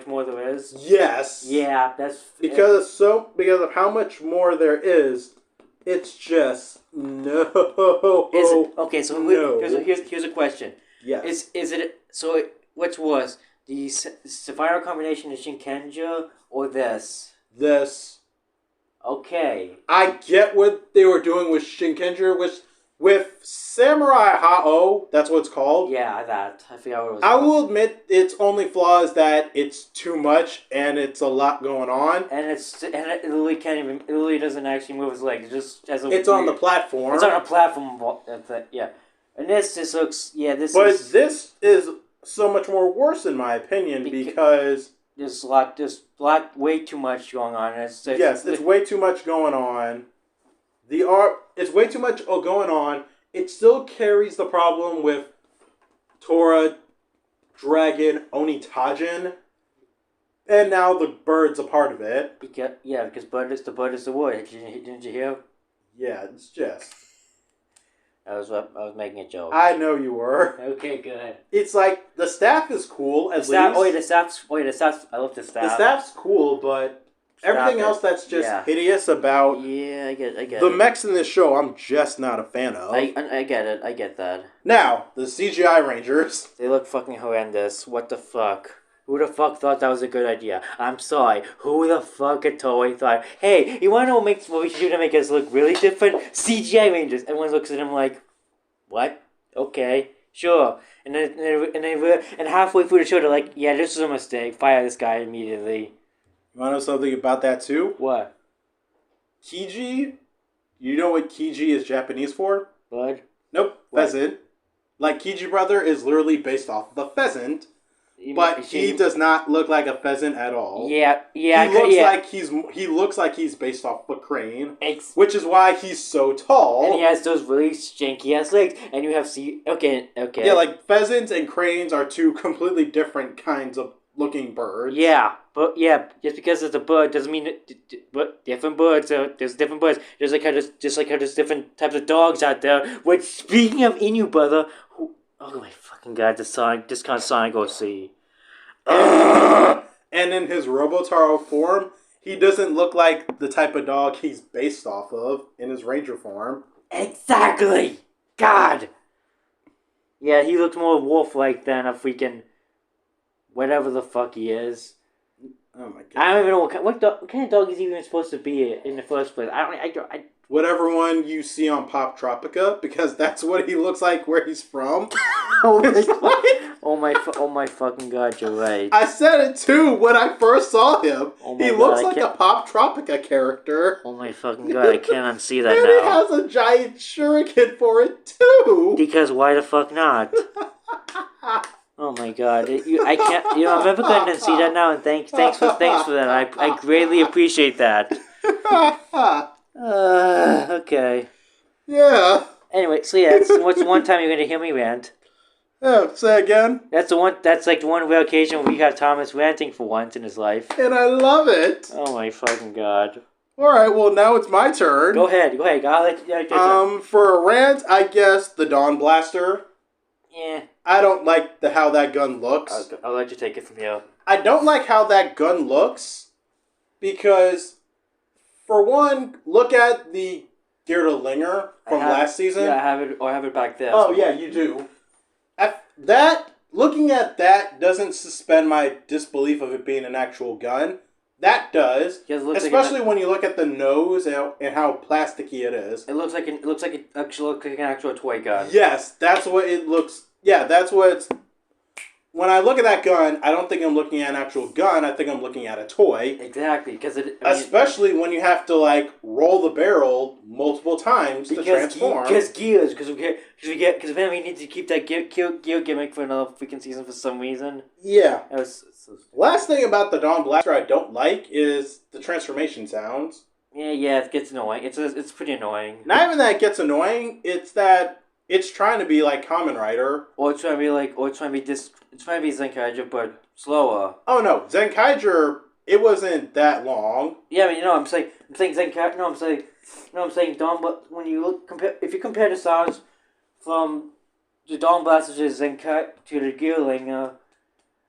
more there is? Yes. Yeah, that's because of how much more there is. It's just no. Is it, okay, so no. here's a question. Yes. Is it so? What's worse, the Sapphire combination of Shinkenja or this? This. Okay. I get what they were doing with Shinkenja, with Samurai Hao. That's what it's called. Yeah, that. I forgot what it was. I will admit its only flaw is that it's too much and it's a lot going on. And it literally can't even. It literally doesn't actually move his legs. It just has a. It's on the platform. It's on a platform. Yeah. And this just looks. Yeah, this. This is so much more worse in my opinion because. There's a lot, way too much going on. It's way too much going on. It's way too much going on. It still carries the problem with Tora, Dragon, Onitajin, and now the bird's a part of it. Because the bird is the word. Didn't you hear? Yeah, it's just. I was making a joke. I know you were. Okay, good. It's like the staff is cool at least. The staff. I love the staff. The staff's cool, but everything else that's just hideous about. Yeah, I get the mechs in this show. I'm just not a fan of. I get it. I get that. Now the CGI Rangers. They look fucking horrendous. What the fuck? Who the fuck thought that was a good idea? I'm sorry. Who the fuck at Toei thought, hey, you want to know what we should do to make us look really different? CGI Rangers. Everyone looks at him like, what? Okay, sure. And halfway through the show, they're like, yeah, this was a mistake. Fire this guy immediately. You want to know something about that too? What? Kiji? You know what Kiji is Japanese for? Bud? Nope. What? Pheasant. Like Kiji Brother is literally based off the pheasant. But he does not look like a pheasant at all. Yeah. He looks like he's based off a crane, which is why he's so tall. And he has those really janky ass legs. And you have okay. Yeah, like pheasants and cranes are two completely different kinds of looking birds. Yeah, but just because it's a bird doesn't mean but different birds. There's different birds. Just like how there's different types of dogs out there. Which, speaking of Inu, brother, oh my fucking god, this kind of Sonic OC. And in his Robotaro form, he doesn't look like the type of dog he's based off of in his Ranger form. Exactly! God! Yeah, he looks more wolf-like than a freaking whatever the fuck he is. Oh my god. I don't even know what kind of dog is he even supposed to be in the first place. I Whatever one you see on Pop Tropica, because that's what he looks like where he's from. Oh my fucking god, you're right. I said it too when I first saw him. He looks like a Pop Tropica character. Oh my fucking god, I can't unsee that and now. And he has a giant shuriken for it too. Because why the fuck not? Oh my god, I can't. I'm never going to see that now. And thanks for that. I greatly appreciate that. Okay. Yeah. Anyway, so yeah, what's one time you're gonna hear me rant? Yeah, say again. That's like the one rare occasion where we have Thomas ranting for once in his life. And I love it. Oh my fucking god. Alright, well now it's my turn. Go ahead. I'll let you for a rant, I guess the Dawn Blaster. Yeah. I don't like how that gun looks. I'll let you take it from here. I don't like how that gun looks because, for one, look at the Geerlinger from last season. Yeah, I have it back there. Oh, yeah, you do. Looking at that doesn't suspend my disbelief of it being an actual gun. That does, especially when you look at the nose and how plasticky it is. It looks like an actual toy gun. Yes, that's what it looks. Yeah, that's what it's. When I look at that gun, I don't think I'm looking at an actual gun. I think I'm looking at a toy. Exactly, because especially when you have to roll the barrel multiple times to transform. Because gears, because then we need to keep that gear gimmick for another freaking season for some reason. Yeah. Last thing about the Dawn Blaster I don't like is the transformation sounds. Yeah, it gets annoying. It's pretty annoying. Not even that it gets annoying, it's that it's trying to be like KamenRider. Or it's trying to be Zenkaiger, but slower. Oh no, Zenkaiger, it wasn't that long. Yeah, I mean, I'm saying Zenkaiger. I'm saying Dawn. But when you if you compare the sounds from the Dawn Blaster to Zenkai to the Gearling,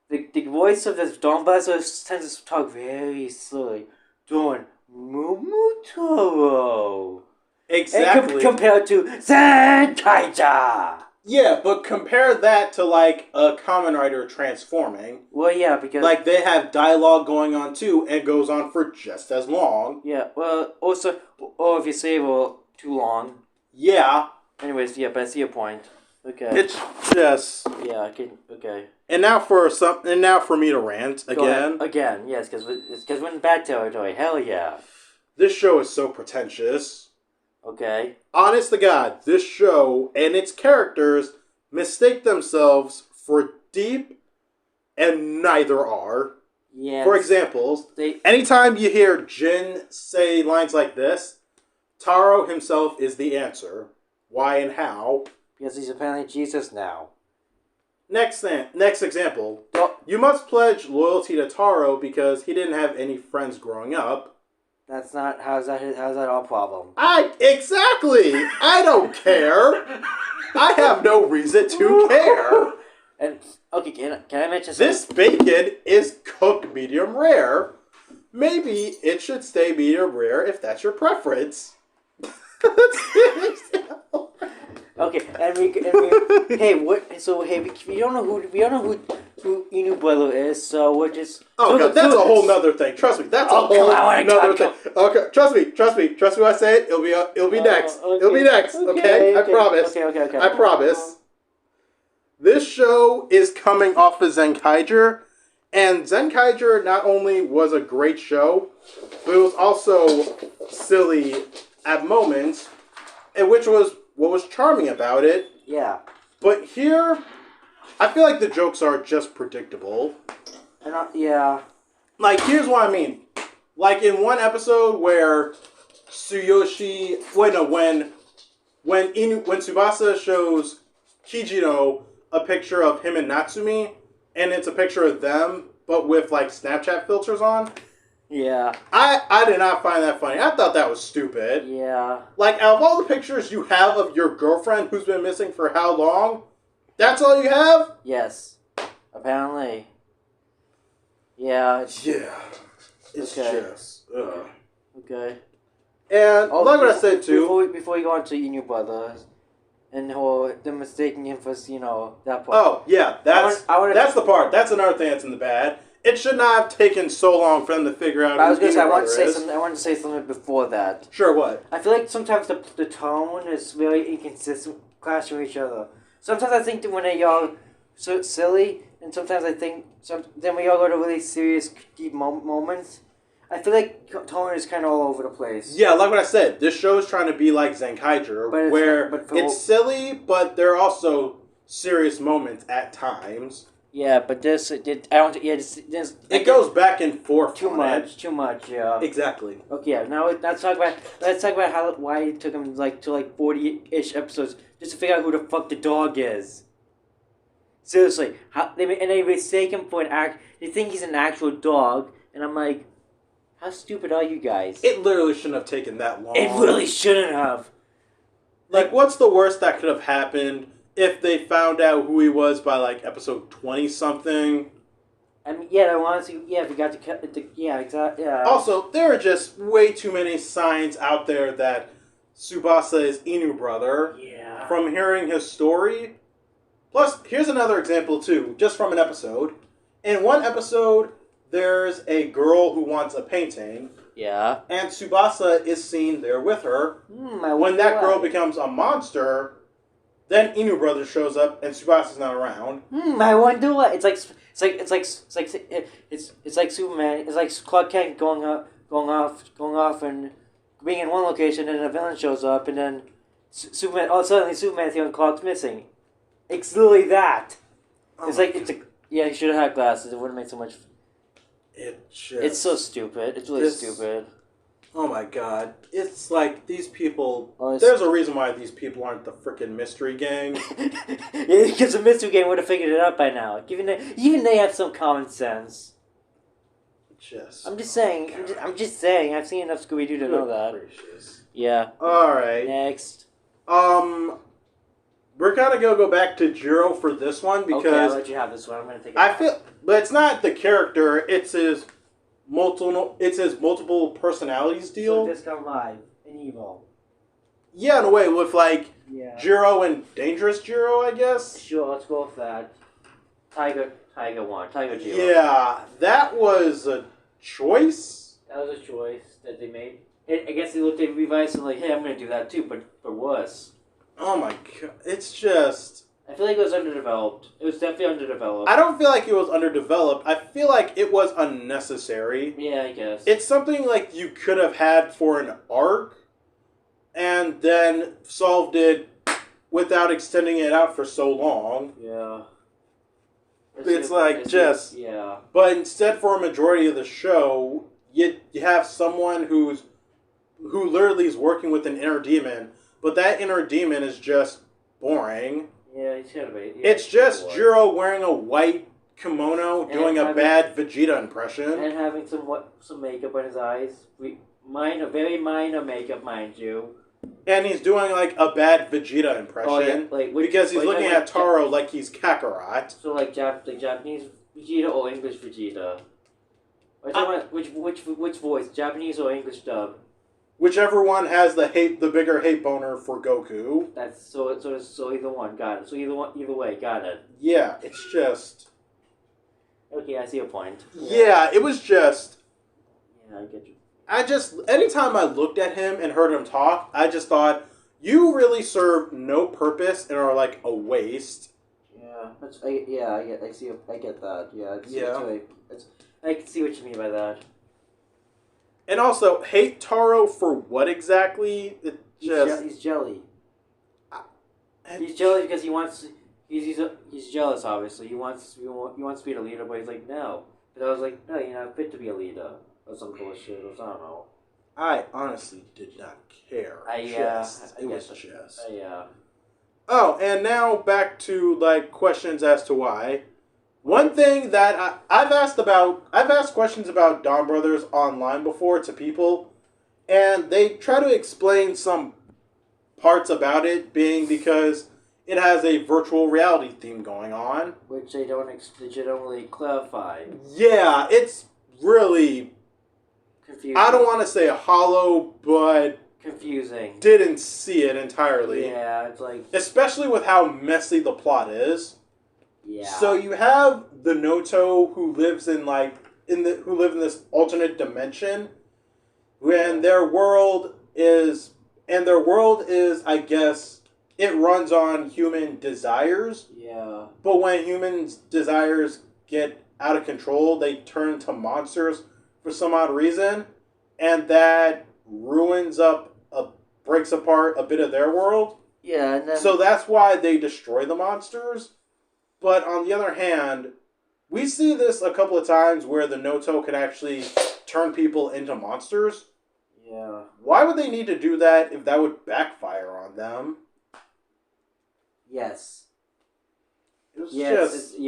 the voice of this Dawn Blaster tends to talk very slowly, doing Momotaro. Exactly. And compared to Zenkaiger. Yeah, but compare that to like a KamenRider transforming. Well, yeah, because like they have dialogue going on too, and goes on for just as long. Yeah, well, also, or if you say too long. Yeah. Anyways, yeah, but I see your point. Okay. It's just. Yeah. Okay. And now for me to rant again. Again, yes, because we're in bad territory. Hell yeah. This show is so pretentious. Okay. Honest to God, this show and its characters mistake themselves for deep, and neither are. Yeah. For example, anytime you hear Jin say lines like this, Taro himself is the answer. Why and how? Because he's apparently Jesus now. Next example. You must pledge loyalty to Taro because he didn't have any friends growing up. That's not how's that our problem? Exactly. I don't care. I have no reason to care. And okay, can I mention something? This bacon is cooked medium rare. Maybe it should stay medium rare if that's your preference. Okay, and we hey, what? So hey, we don't know who Inu brother is, so we're just. Oh god, that's a whole nother thing. Trust me, that's a whole nother thing. Okay, trust me. When I say it, it'll be next. Okay, it'll be next. Okay, I promise. Okay. I promise. This show is coming off of Zenkaiger, and Zenkaiger not only was a great show, but it was also silly at moments, and which was what was charming about it. Yeah. But here, I feel like the jokes are just predictable. Yeah. Like, here's what I mean. Like, in one episode where Tsuyoshi... when Tsubasa shows Kijino a picture of him and Natsumi, and it's a picture of them, but with, like, Snapchat filters on... Yeah. I did not find that funny. I thought that was stupid. Yeah. Like, out of all the pictures you have of your girlfriend who's been missing for how long, that's all you have? Yes. Apparently. Yeah. Yeah. It's just... Okay. And like what I said, too... Before we go on to Inu Brothers, and them mistaking him for, that part. Oh, yeah. That's the part. That's another thing that's in the bad. It should not have taken so long for them to figure out who Inu Brother is. I wanted to say something before that. Sure, what? I feel like sometimes the tone is very inconsistent, clashing with each other. Sometimes I think that when they are so silly, and sometimes I think then we all go to really serious, deep moments. I feel like tone is kind of all over the place. Yeah, like what I said, this show is trying to be like Zenkaiger, where it's silly, but there are also serious moments at times. Yeah, but it goes back and forth. Too much, yeah. Exactly. Okay, yeah. Now let's talk about why it took him to 40-ish episodes just to figure out who the fuck the dog is. Seriously, they mistake him for they think he's an actual dog, and I'm like, how stupid are you guys? It literally shouldn't have taken that long. It really shouldn't have. Like, what's the worst that could have happened if they found out who he was by, episode 20-something? I mean, yeah, honestly, yeah, if you got yeah, exactly, yeah. Also, there are just way too many signs out there that Tsubasa is Inu brother. Yeah. From hearing his story. Plus, here's another example, too, just from an episode. In one episode, there's a girl who wants a painting. Yeah. And Tsubasa is seen there with her. When that girl becomes a monster, then Inu brother shows up and Tsubasa's not around. I wonder what it's like Superman. It's like Clark Kent going off and being in one location, and a villain shows up, and then Superman. Oh, suddenly Superman's here and Clark's missing. It's literally that. Yeah, he should have had glasses. It wouldn't make so much. It's so stupid. It's really stupid. Oh my god. It's like these people... Oh, there's a reason why these people aren't the freaking mystery gang. Yeah, because the mystery game would have figured it out by now. Even they have some common sense. I'm just saying. I'm just saying. I've seen enough Scooby Doo to know that. Gracious. Yeah. Alright. Next. We're kind of going to go back to Jiro for this one because... Okay, I'll let you have this one. I'm going to take it I feel... But it's not the character, it's his multiple personalities deal. So Discount Live and Evil. Yeah, in a way, with like Yeah. Jiro and Dangerous Jiro, I guess. Sure, let's go with that. Tiger 1. Tiger Jiro. Yeah, that was a choice. That was a choice that they made. I guess they looked at Revice and like, hey, I'm going to do that too, but worse. Oh my god, it's just... I feel like it was underdeveloped. It was definitely underdeveloped. I don't feel like it was underdeveloped. I feel like it was unnecessary. Yeah, I guess. It's something like you could have had for an arc and then solved it without extending it out for so long. Yeah. It's like just... Yeah. But instead, for a majority of the show, you have someone who literally is working with an inner demon, but that inner demon is just boring. Yeah, he's gotta be. Yeah, It's just Jiro wearing a white kimono, And doing a having- bad Vegeta impression. And having some makeup on his eyes. Very minor makeup, mind you. And he's doing like a bad Vegeta impression. Oh, yeah, like, because he's looking at Taro like he's Kakarot. So like Japanese Vegeta or English Vegeta? Which voice? Japanese or English dub? Whichever one has the bigger hate boner for Goku. That's so either one, got it. So either way, got it. Yeah, it's just... Okay, I see your point. Yeah, it was just... Yeah, I get you. Anytime I looked at him and heard him talk, I just thought, you really serve no purpose and are like a waste. Yeah, I get that. Yeah, I can see what you mean by that. And also, hate Taro for what exactly? He's jelly. He's jelly because he wants. He's jealous. Obviously, he wants to be the leader, but he's like no. But I was like, no, you're not fit to be a leader, or some bullshit, or I don't know. I honestly did not care. Yeah. Oh, and now back to like questions as to why. One thing that I've asked questions about DonBrothers online before to people, and they try to explain some parts about it being because it has a virtual reality theme going on. Which they don't legitimately clarify. Yeah, it's really... Confusing. I don't want to say hollow, but... Confusing. Didn't see it entirely. Yeah, it's like... Especially with how messy the plot is. Yeah. So you have the Noto who lives in this alternate dimension, when their world is, I guess, it runs on human desires. Yeah. But when humans' desires get out of control, they turn to monsters for some odd reason, and that breaks apart a bit of their world. Yeah, and then... So that's why they destroy the monsters. But on the other hand, we see this a couple of times where the Noto can actually turn people into monsters. Yeah. Why would they need to do that if that would backfire on them? Yes. It was yes, just...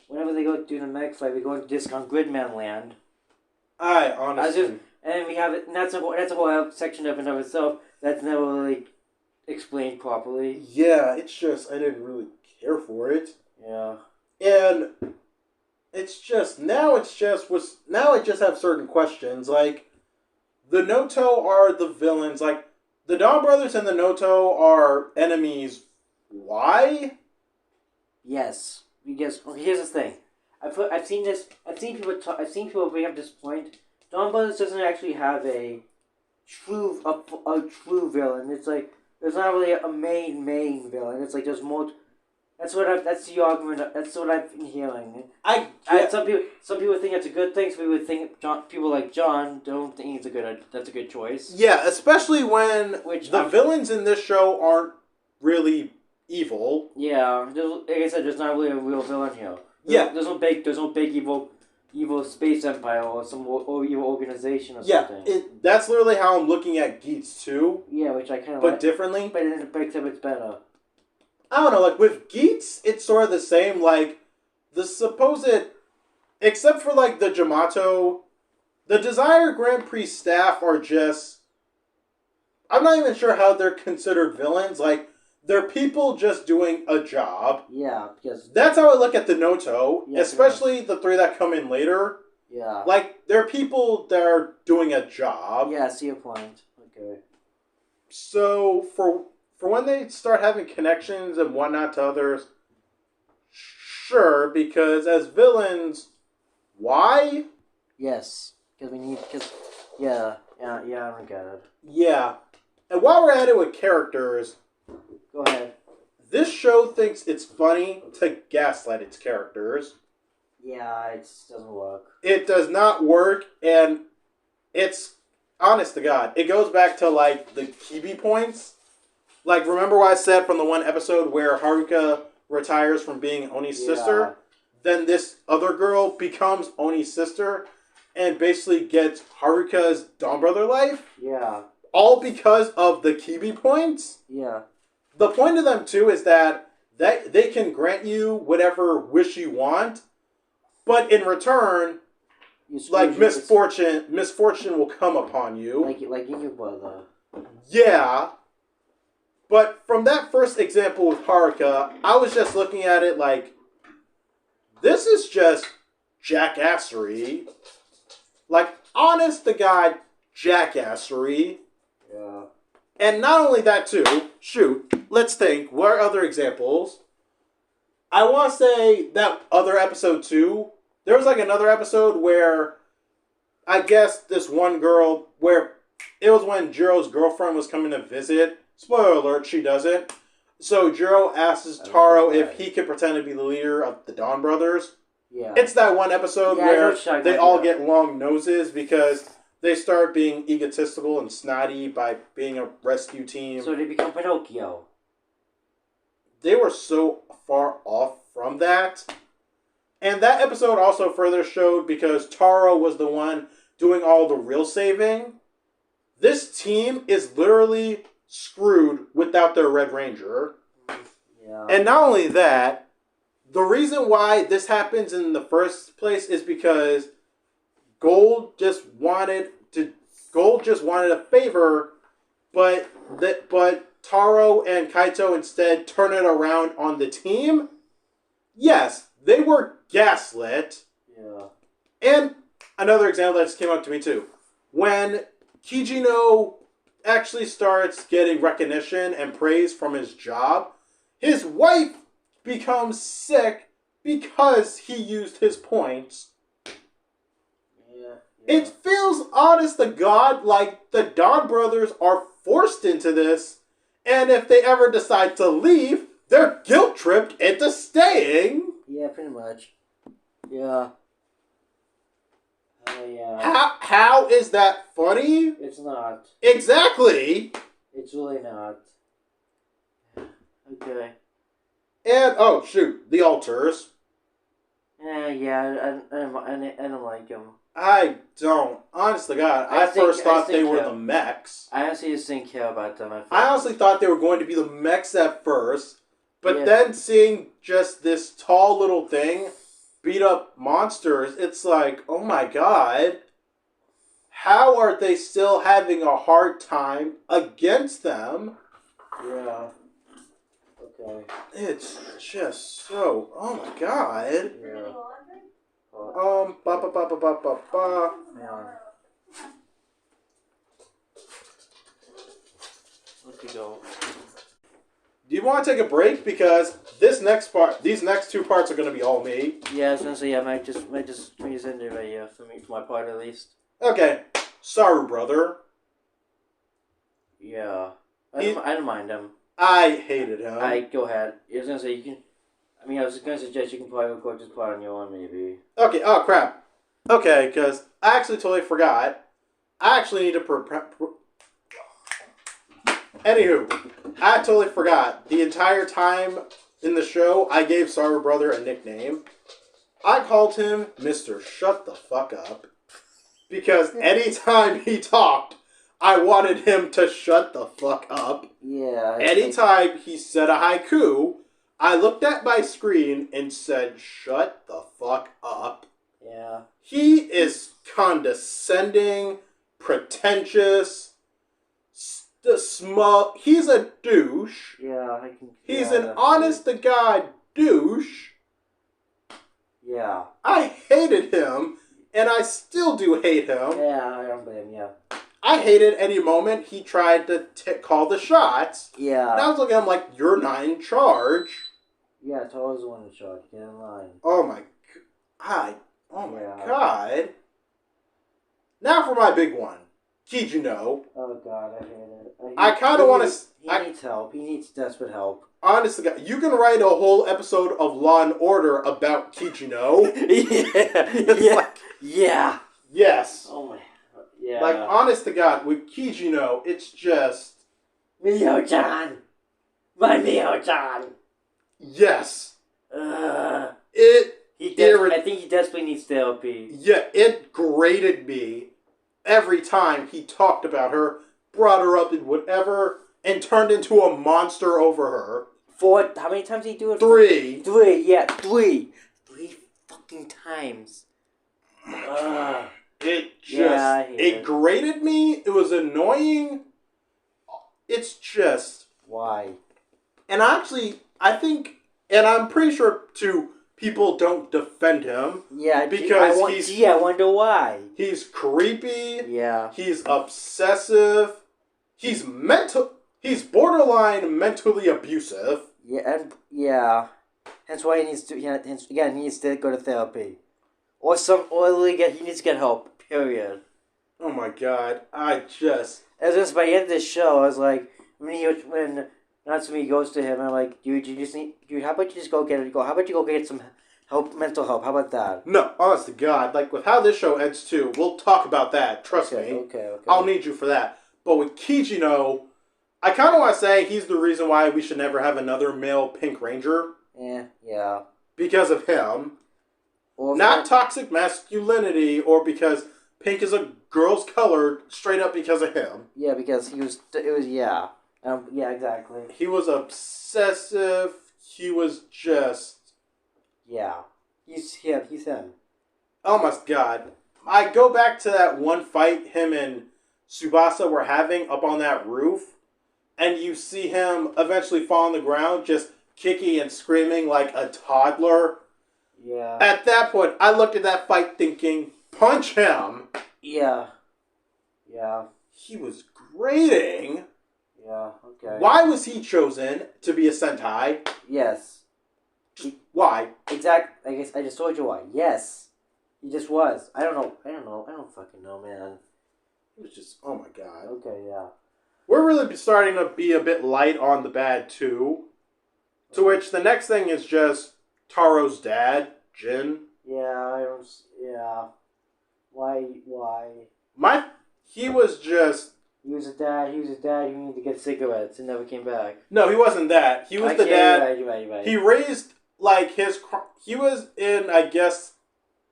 whenever they go do the mech fight, we go into Discount Gridman land. I honestly... And we have it, and that's a whole section of and of itself that's never really explained properly. Yeah, it's just, I didn't really care for it. Yeah. And now it just have certain questions, like, the Noto are the villains, like, the DonBrothers and the Noto are enemies. Why? Yes. Because, here's the thing. I've seen people bring up this point. DonBrothers doesn't actually have a true villain. It's like there's not really a main villain. It's like there's more. That's the argument. That's what I've been hearing. Some people think that's a good thing. Some people think people like John don't think that's a good choice. Yeah, especially when the villains in this show aren't really evil. Yeah, like I said, there's not really a real villain here. There's no big evil. evil space empire or some or evil organization or Yeah, something. that's literally how I'm looking at Geats too, Yeah, which I kind of but like. differently. But except it's better. I don't know, like with Geats, it's sort of the same, like the supposed, except for like the Jamato, the Desire Grand Prix staff are just, I'm not even sure how they're considered villains, like they're people just doing a job. Yeah, because That's how I look at the Noto, Yeah, especially the three that come in later. yeah, Like, they're people that are doing a job. yeah. I see your point. Okay. So, for when they start having connections and whatnot to others, sure, because as villains, why? Yes, because we need. Because yeah, I don't get it. Yeah. And while we're at it with characters, Go ahead. this show thinks it's funny to gaslight its characters. Yeah, it doesn't work. It does not work, and it's, honest to God, it goes back to, like, the Kibi points. Like, remember what I said from the one episode where Haruka retires from being Oni's sister? Then this other girl becomes Oni's sister and basically gets Haruka's Dawn Brother life? Yeah, All because of the Kibi points? yeah, The point of them, too, is that they can grant you whatever wish you want, but in return, like, misfortune will come upon you. like your brother. Yeah. But from that first example with Haruka, I was just looking at it like, this is just jackassery. Like, honest to God, jackassery. Yeah. And not only that, too, shoot, let's think, what are other examples? I want to say that other episode, too, there was like another episode where I guess this one girl, where it was when Jiro's girlfriend was coming to visit. Spoiler alert, she doesn't. So Jiro asks Taro if he could pretend to be the leader of the DonBrothers. Yeah. It's that one episode Yeah, I know where what you're talking they about, all yeah. get long noses because they start being egotistical and snotty by being a rescue team. So they become Pinocchio. They were so far off from that. And that episode also further showed, because Taro was the one doing all the real saving, this team is literally screwed without their Red Ranger. Yeah. And not only that, the reason why this happens in the first place is because Gold just wanted a favor, but Taro and Kaito instead turn it around on the team. Yes, they were gaslit. Yeah. And another example that just came up to me too. When Kijino actually starts getting recognition and praise from his job, his wife becomes sick because he used his points. Yeah. It feels, honest to God, like the DonBrothers are forced into this, and if they ever decide to leave, they're guilt-tripped into staying. Yeah, pretty much. Yeah. Yeah. How is that funny? It's not. Exactly. It's really not. Okay. And, oh, shoot, the altars. Yeah, I don't like them. I don't. Honest to God, I first thought they were the mechs. I honestly just didn't care about them. I honestly thought they were going to be the mechs at first, but Yeah. then seeing just this tall little thing beat up monsters, it's like, oh my God, how are they still having a hard time against them? Yeah. Okay. It's just so, oh my God. Yeah. Ba. Yeah. Let's go. Do you want to take a break? Because these next two parts are going to be all me. Yeah, I was gonna say I might just end it right here for my part at least. Okay, Saru brother. Yeah. I don't mind him. I hated him. Go ahead. I was gonna say you can. I was gonna suggest you can probably record this part on your own, maybe. Okay, oh crap. Okay, because I actually totally forgot. I actually need to Anywho, I totally forgot. The entire time in the show, I gave Saru brother a nickname. I called him Mr. Shut the Fuck Up. Because anytime he talked, I wanted him to shut the fuck up. Yeah. Anytime he said a haiku, I looked at my screen and said, shut the fuck up. Yeah. He is condescending, pretentious, smug. He's a douche. Yeah, I can. He's yeah, an honest-to-God douche. Yeah. I hated him, and I still do hate him. Yeah, I don't blame you. I hated any moment he tried to call the shots. Yeah. And I was looking at him like, you're not in charge. Yeah, Toro's the one in charge. Get in line. Oh my god. Oh my Yeah. god. Now for my big one. Kijino. Oh god, I hate it. I kind of want to... He needs help. He needs desperate help. Honestly, you can write a whole episode of Law and Order about Kijino. yeah. Like, yeah. yes. Oh my. Yeah. Like, honest to God, with Kijino, it's just... Miho-chan! My Miho-chan! Yes. I think he desperately needs therapy. Yeah, it grated me every time he talked about her, brought her up in whatever, and turned into a monster over her. How many times did he do it? 3. 3, yeah, 3. 3 fucking times. It just, Yeah, it grated me. It was annoying. It's just... Why? And actually, I think, and I'm pretty sure, too, people don't defend him. Yeah, because I wonder why. He's creepy. Yeah. He's obsessive. He's borderline mentally abusive. Yeah, and yeah. That's why he needs to. Yeah, he needs to go to therapy, he needs to get help. Period. Oh my god! I just. As just by the end of this show, I was like, when Natsumi goes to him, I'm like, dude, how about you just go get it? How about you go get some help, mental help? How about that? No, honest to God, like with how this show ends too, we'll talk about that. Trust me. Okay. I'll need you for that. But with Kijino, I kind of want to say he's the reason why we should never have another male Pink Ranger. Yeah. Because of him. Or not toxic masculinity or because pink is a girl's color, straight up because of him. Yeah, because yeah, exactly. He was obsessive. He was just... Yeah. He's him. Oh my god. I go back to that one fight him and Tsubasa were having up on that roof, and you see him eventually fall on the ground, just kicking and screaming like a toddler. Yeah. At that point, I looked at that fight thinking, punch him! Yeah. He was grating. Yeah, okay. Why was he chosen to be a Sentai? Yes. Why? Exactly. I guess I just told you why. Yes. He just was. I don't know. I don't fucking know, man. It was just, oh my god. Okay, yeah. We're really starting to be a bit light on the bad, too. To which the next thing is just Taro's dad, Jin. Yeah, yeah. Why? He was just... He was a dad who needed to get cigarettes and never came back. No, he wasn't that. He was the dad. You're right. He raised, like, he was in, I guess,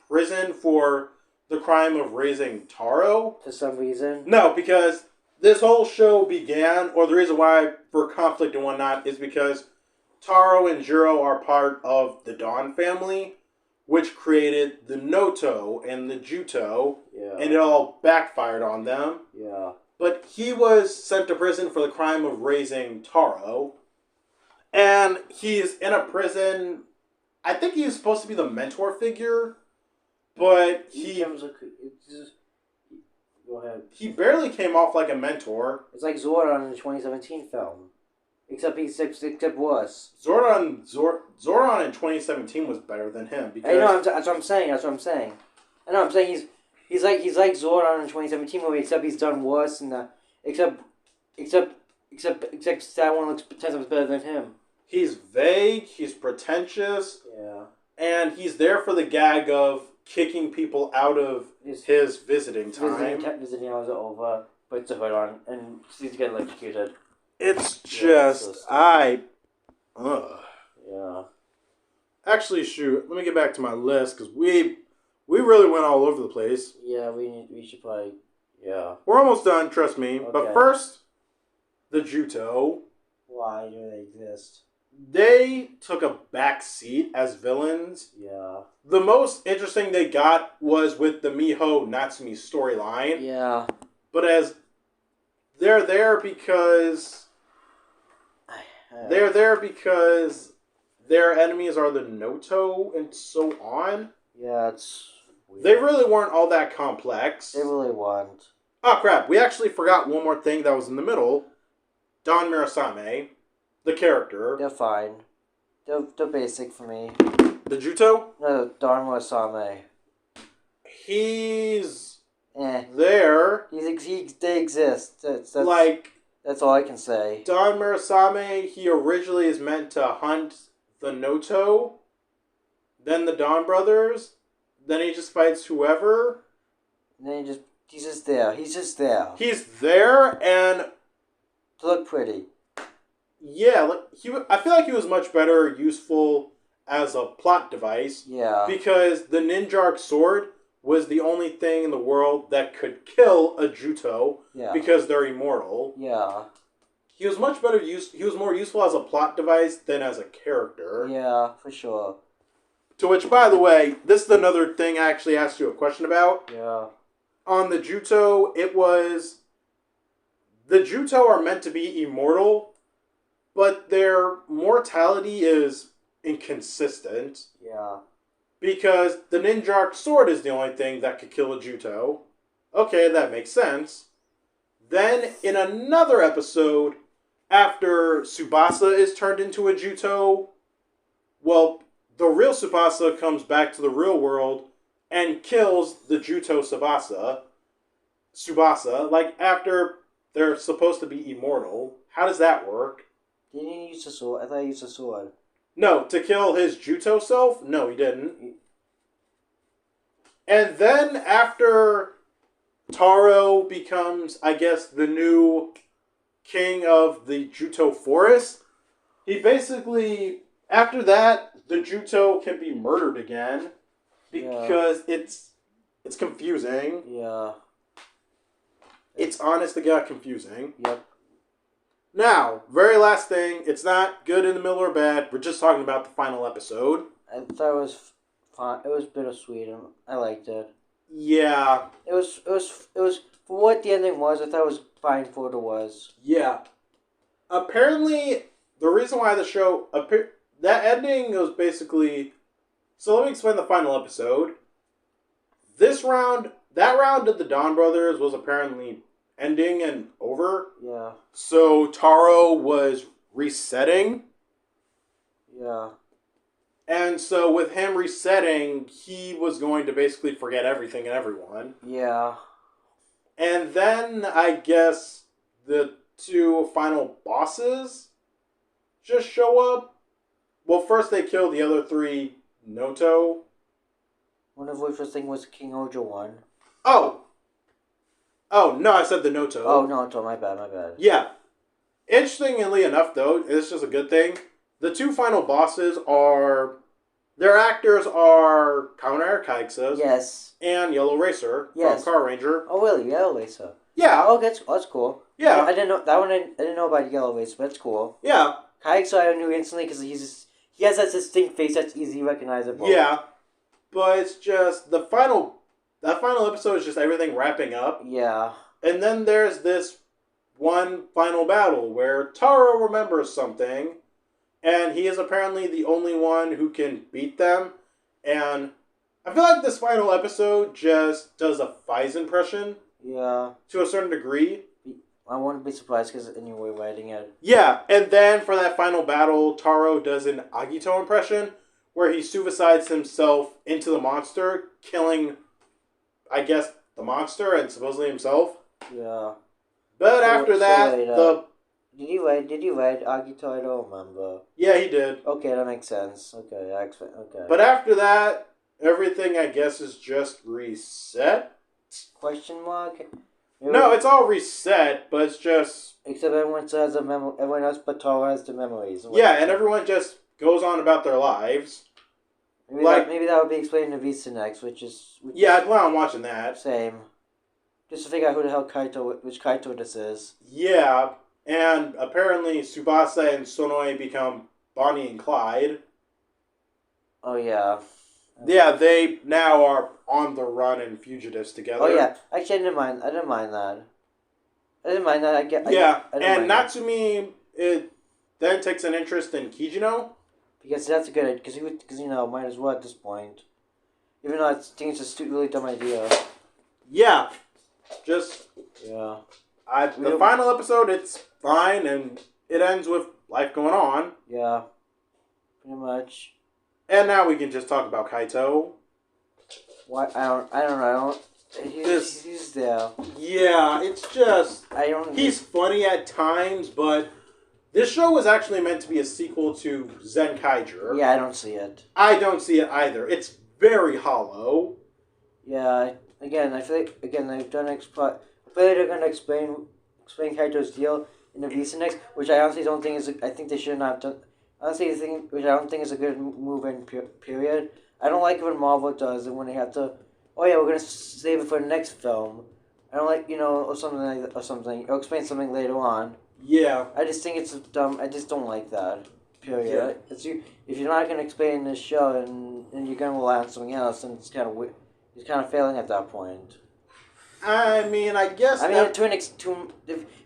prison for the crime of raising Taro. For some reason? No, because this whole show began, or the reason why for conflict and whatnot, is because Taro and Jiro are part of the Dawn family, which created the Noto and the Juto, and it all backfired on them. Yeah. But he was sent to prison for the crime of raising Taro, and he's in a prison. I think he's supposed to be the mentor figure, but Go ahead. He barely came off like a mentor. It's like Zordon in the 2017 film. Except worse. Zordon in 2017 was better than him because that's what I'm saying. I know I'm saying he's like Zordon in the 2017 movie, except he's done worse and except that one looks 10 times better than him. He's vague, he's pretentious, yeah, and he's there for the gag of kicking people out of his visiting time. Visiting hours are over, puts a hood on, and he's getting electrocuted. It's just, Yeah. Actually, shoot. Let me get back to my list because we really went all over the place. Yeah, we should probably. Yeah. We're almost done. Trust me. Okay. But first, the Juto. Why do they exist? They took a back seat as villains. Yeah. The most interesting they got was with the Miho Natsumi storyline. Yeah. But as they're there because their enemies are the Noto and so on. Yeah, it's weird. They really weren't all that complex. They really weren't. Oh crap, we actually forgot one more thing that was in the middle. Don Mirasame, the character. They're fine. They're basic for me. The Juto? No, Dharma Same. He's Eh. there. They exist. That's all I can say. Don Mirasame, he originally is meant to hunt the Noto, then the DonBrothers, then he just fights whoever. And then he's just there. He's just there. He's there, and To look pretty. yeah, I feel like he was much better useful as a plot device. Yeah. Because the Ninjark sword was the only thing in the world that could kill a Juto. Yeah. Because they're immortal. Yeah. He was much better he was more useful as a plot device than as a character. Yeah, for sure. To which, by the way, this is another thing I actually asked you a question about. Yeah. On the Juto, it was... The Juto are meant to be immortal, but their mortality is inconsistent. Yeah. Because the Ninjark sword is the only thing that could kill a Juto. Okay, that makes sense. Then, in another episode, after Tsubasa is turned into a Juto, well, the real Tsubasa comes back to the real world and kills the Juto Tsubasa, like, after they're supposed to be immortal. How does that work? Didn't he use a sword? I thought he used a sword. No, to kill his Juto self? No, he didn't. And then after Taro becomes, I guess, the new king of the Juto forest, he basically, after that, the Juto can be murdered again because it's confusing. Yeah. It's honest to God confusing. Yep. Now, very last thing, it's not good in the middle or bad. We're just talking about the final episode. I thought it was fun. It was bittersweet, and I liked it. Yeah. It was for what the ending was. I thought it was fine for what it was. Yeah. Apparently, the reason why the show... that ending was basically... So let me explain the final episode. That round of the DonBrothers was apparently ending and over. Yeah. So Taro was resetting. Yeah. And so with him resetting, he was going to basically forget everything and everyone. Yeah. And then, I guess, the two final bosses just show up. Well, first they kill the other three Noto. One of which was King Ojo one. Oh! Oh, no, I said the Noto. Oh, no, my bad. Yeah. Interestingly enough, though, it's just a good thing. The two final bosses are... Their actors are KamenRider Blackman Yes. and Yellow Racer Yes. from Car Ranger. Oh, really? Yellow Racer. Yeah. Oh, that's cool. Yeah. I didn't know that one. I didn't know about Yellow Racer, but it's cool. Yeah. Kaixo I knew instantly because he has that distinct face that's easily recognizable. Yeah. But it's just that final episode is just everything wrapping up. Yeah. And then there's this one final battle where Taro remembers something, and he is apparently the only one who can beat them. And I feel like this final episode just does a Faiz impression. Yeah. To a certain degree. I wouldn't be surprised because anyway, writing it. Yeah, and then for that final battle, Taro does an Agito impression where he suicides himself into the monster, killing, I guess, the monster and supposedly himself. Yeah. But after that, Did you write Agito? I don't remember. Yeah, he did. Okay, that makes sense. Okay, okay. But after that, everything, I guess, is just reset? Question mark? No, it's all reset, but it's just... Except everyone still has everyone else but Taro has the memories. Yeah, and everyone just goes on about their lives. Maybe that would be explained in Vista next, which yeah, I plan on watching that. same. Just to figure out who the hell which Kaito this is. Yeah, and apparently Tsubasa and Sonoe become Bonnie and Clyde. Oh yeah. Yeah, they now are on the run and fugitives together. Oh yeah. Actually, I didn't mind that. I didn't mind that. I didn't and mind that. Natsumi it then takes an interest in Kijino. Because that's a good, because might as well at this point. Even though I think it's a really dumb idea. Yeah, just Yeah. the final episode, it's fine, and it ends with life going on. Yeah. Pretty much. And now we can just talk about Kaito. Why I don't know. He's there. Yeah, it's just I don't. he's funny at times, but this show was actually meant to be a sequel to Zenkaiger. Yeah, I don't see it. I don't see it either. It's very hollow. Yeah. Again, I feel like they've done I feel like they're gonna explain Kaito's deal in the Visa next, which I honestly don't think is. I think they should not have done. Honestly, which I don't think is a good move in period. I don't like it when Marvel does it when they have to. Oh yeah, we're gonna save it for the next film. I don't like or something or explain something later on. Yeah. I just think it's dumb. I just don't like that. Period. Yeah. If you're not gonna explain this show and you're gonna rely on something else, then it's kind of weird. He's kind of failing at that point. I mean, I guess. If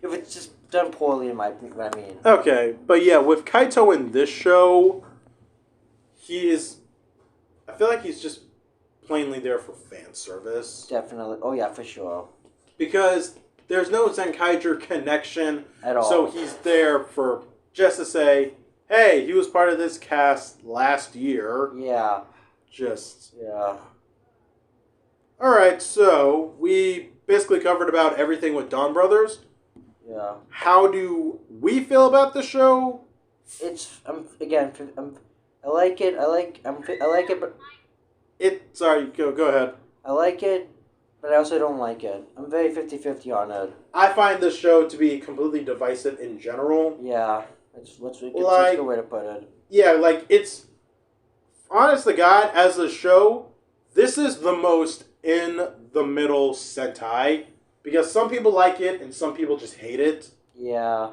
it's just done poorly, in my what I mean. Okay, but yeah, with Kaito in this show, I feel like he's just plainly there for fan service. Definitely. Oh yeah, for sure. Because there's no Zenkaiger connection At all. So he's there for just to say, hey, he was part of this cast last year. Yeah. Yeah. Alright, so we basically covered about everything with DonBrothers. Yeah. How do we feel about the show? I like it. I like it, but Sorry, go ahead. I like it, but I also don't like it. I'm very 50-50 on it. I find this show to be completely divisive in general. Yeah. That's a good way to put it. Yeah, it's... Honest to God, as a show, this is the most in-the-middle Sentai. Because some people like it, and some people just hate it. Yeah.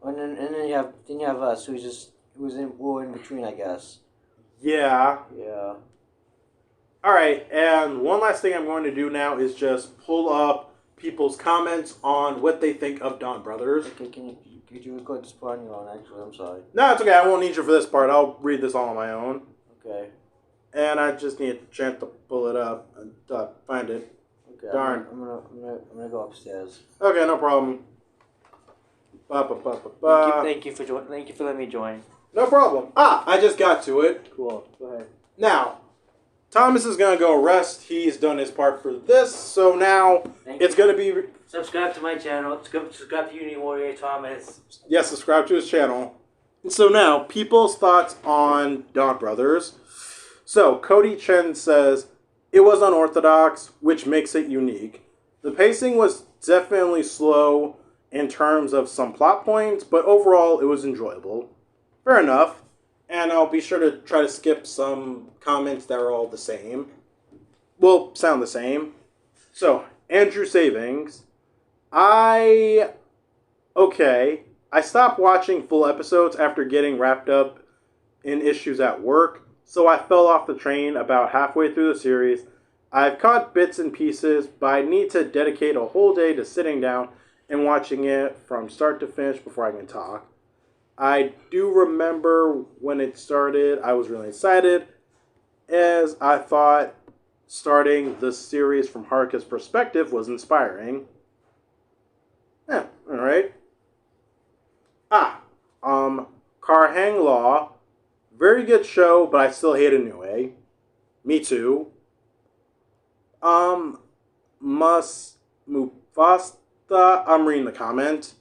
And then you have us, we're in between, I guess. Yeah. Yeah. Alright, and one last thing I'm going to do now is just pull up people's comments on what they think of DonBrothers. Okay, could you record this part on your own, actually? I'm sorry. No, it's okay. I won't need you for this part. I'll read this all on my own. Okay. And I just need a chance to pull it up and find it. Okay. Darn. I'm gonna go upstairs. Okay, no problem. Thank you for letting me join. No problem. I just got to it. Cool. Go ahead. Now, Thomas is going to go rest. He's done his part for this. So now it's going to be... Subscribe to my channel. Subscribe to Unity Warrior Thomas. Yes, subscribe to his channel. And so now, people's thoughts on DonBrothers. So, Cody Chen says, it was unorthodox, which makes it unique. The pacing was definitely slow in terms of some plot points, but overall it was enjoyable. Fair enough. And I'll be sure to try to skip some comments that are all the same. Well, sound the same. So, Andrew Savings. I stopped watching full episodes after getting wrapped up in issues at work, so I fell off the train about halfway through the series. I've caught bits and pieces, but I need to dedicate a whole day to sitting down and watching it from start to finish before I can talk. I do remember when it started, I was really excited, as I thought starting the series from Haruka's perspective was inspiring. Yeah, alright. Karhang Law, very good show, but I still hate Inoue. Me too. Mufasta, I'm reading the comment.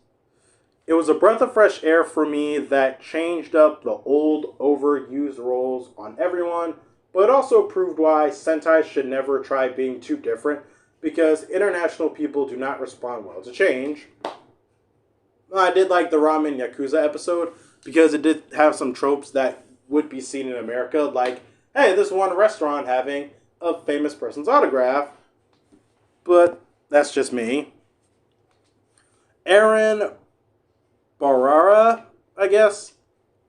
It was a breath of fresh air for me that changed up the old, overused roles on everyone, but it also proved why Sentai should never try being too different, because international people do not respond well to change. I did like the Ramen Yakuza episode, because it did have some tropes that would be seen in America, like, hey, this one restaurant having a famous person's autograph. But that's just me. Aaron Barara, I guess.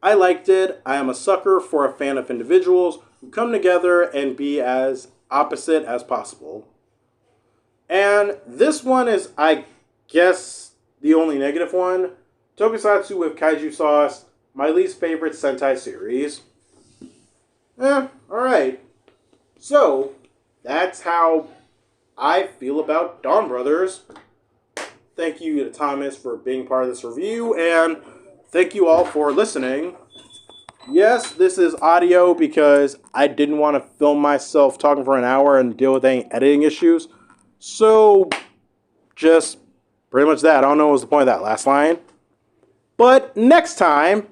I liked it. I am a sucker for a fan of individuals who come together and be as opposite as possible. And this one is, I guess, the only negative one. Tokusatsu with Kaiju Sauce, my least favorite Sentai series. Alright. So, that's how I feel about DonBrothers. Thank you to Thomas for being part of this review, and thank you all for listening. Yes, this is audio because I didn't want to film myself talking for an hour and deal with any editing issues. So, just pretty much that. I don't know what was the point of that last line. But next time,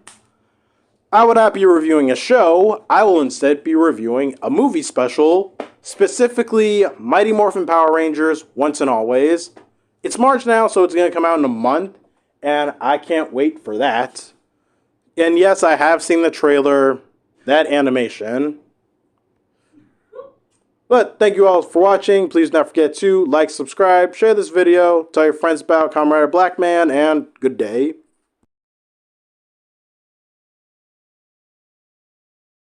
I will not be reviewing a show. I will instead be reviewing a movie special, specifically Mighty Morphin Power Rangers Once and Always. It's March now, so it's going to come out in a month, and I can't wait for that. And yes, I have seen the trailer, that animation. But thank you all for watching. Please don't forget to like, subscribe, share this video, tell your friends about KamenRider Blackman, and good day.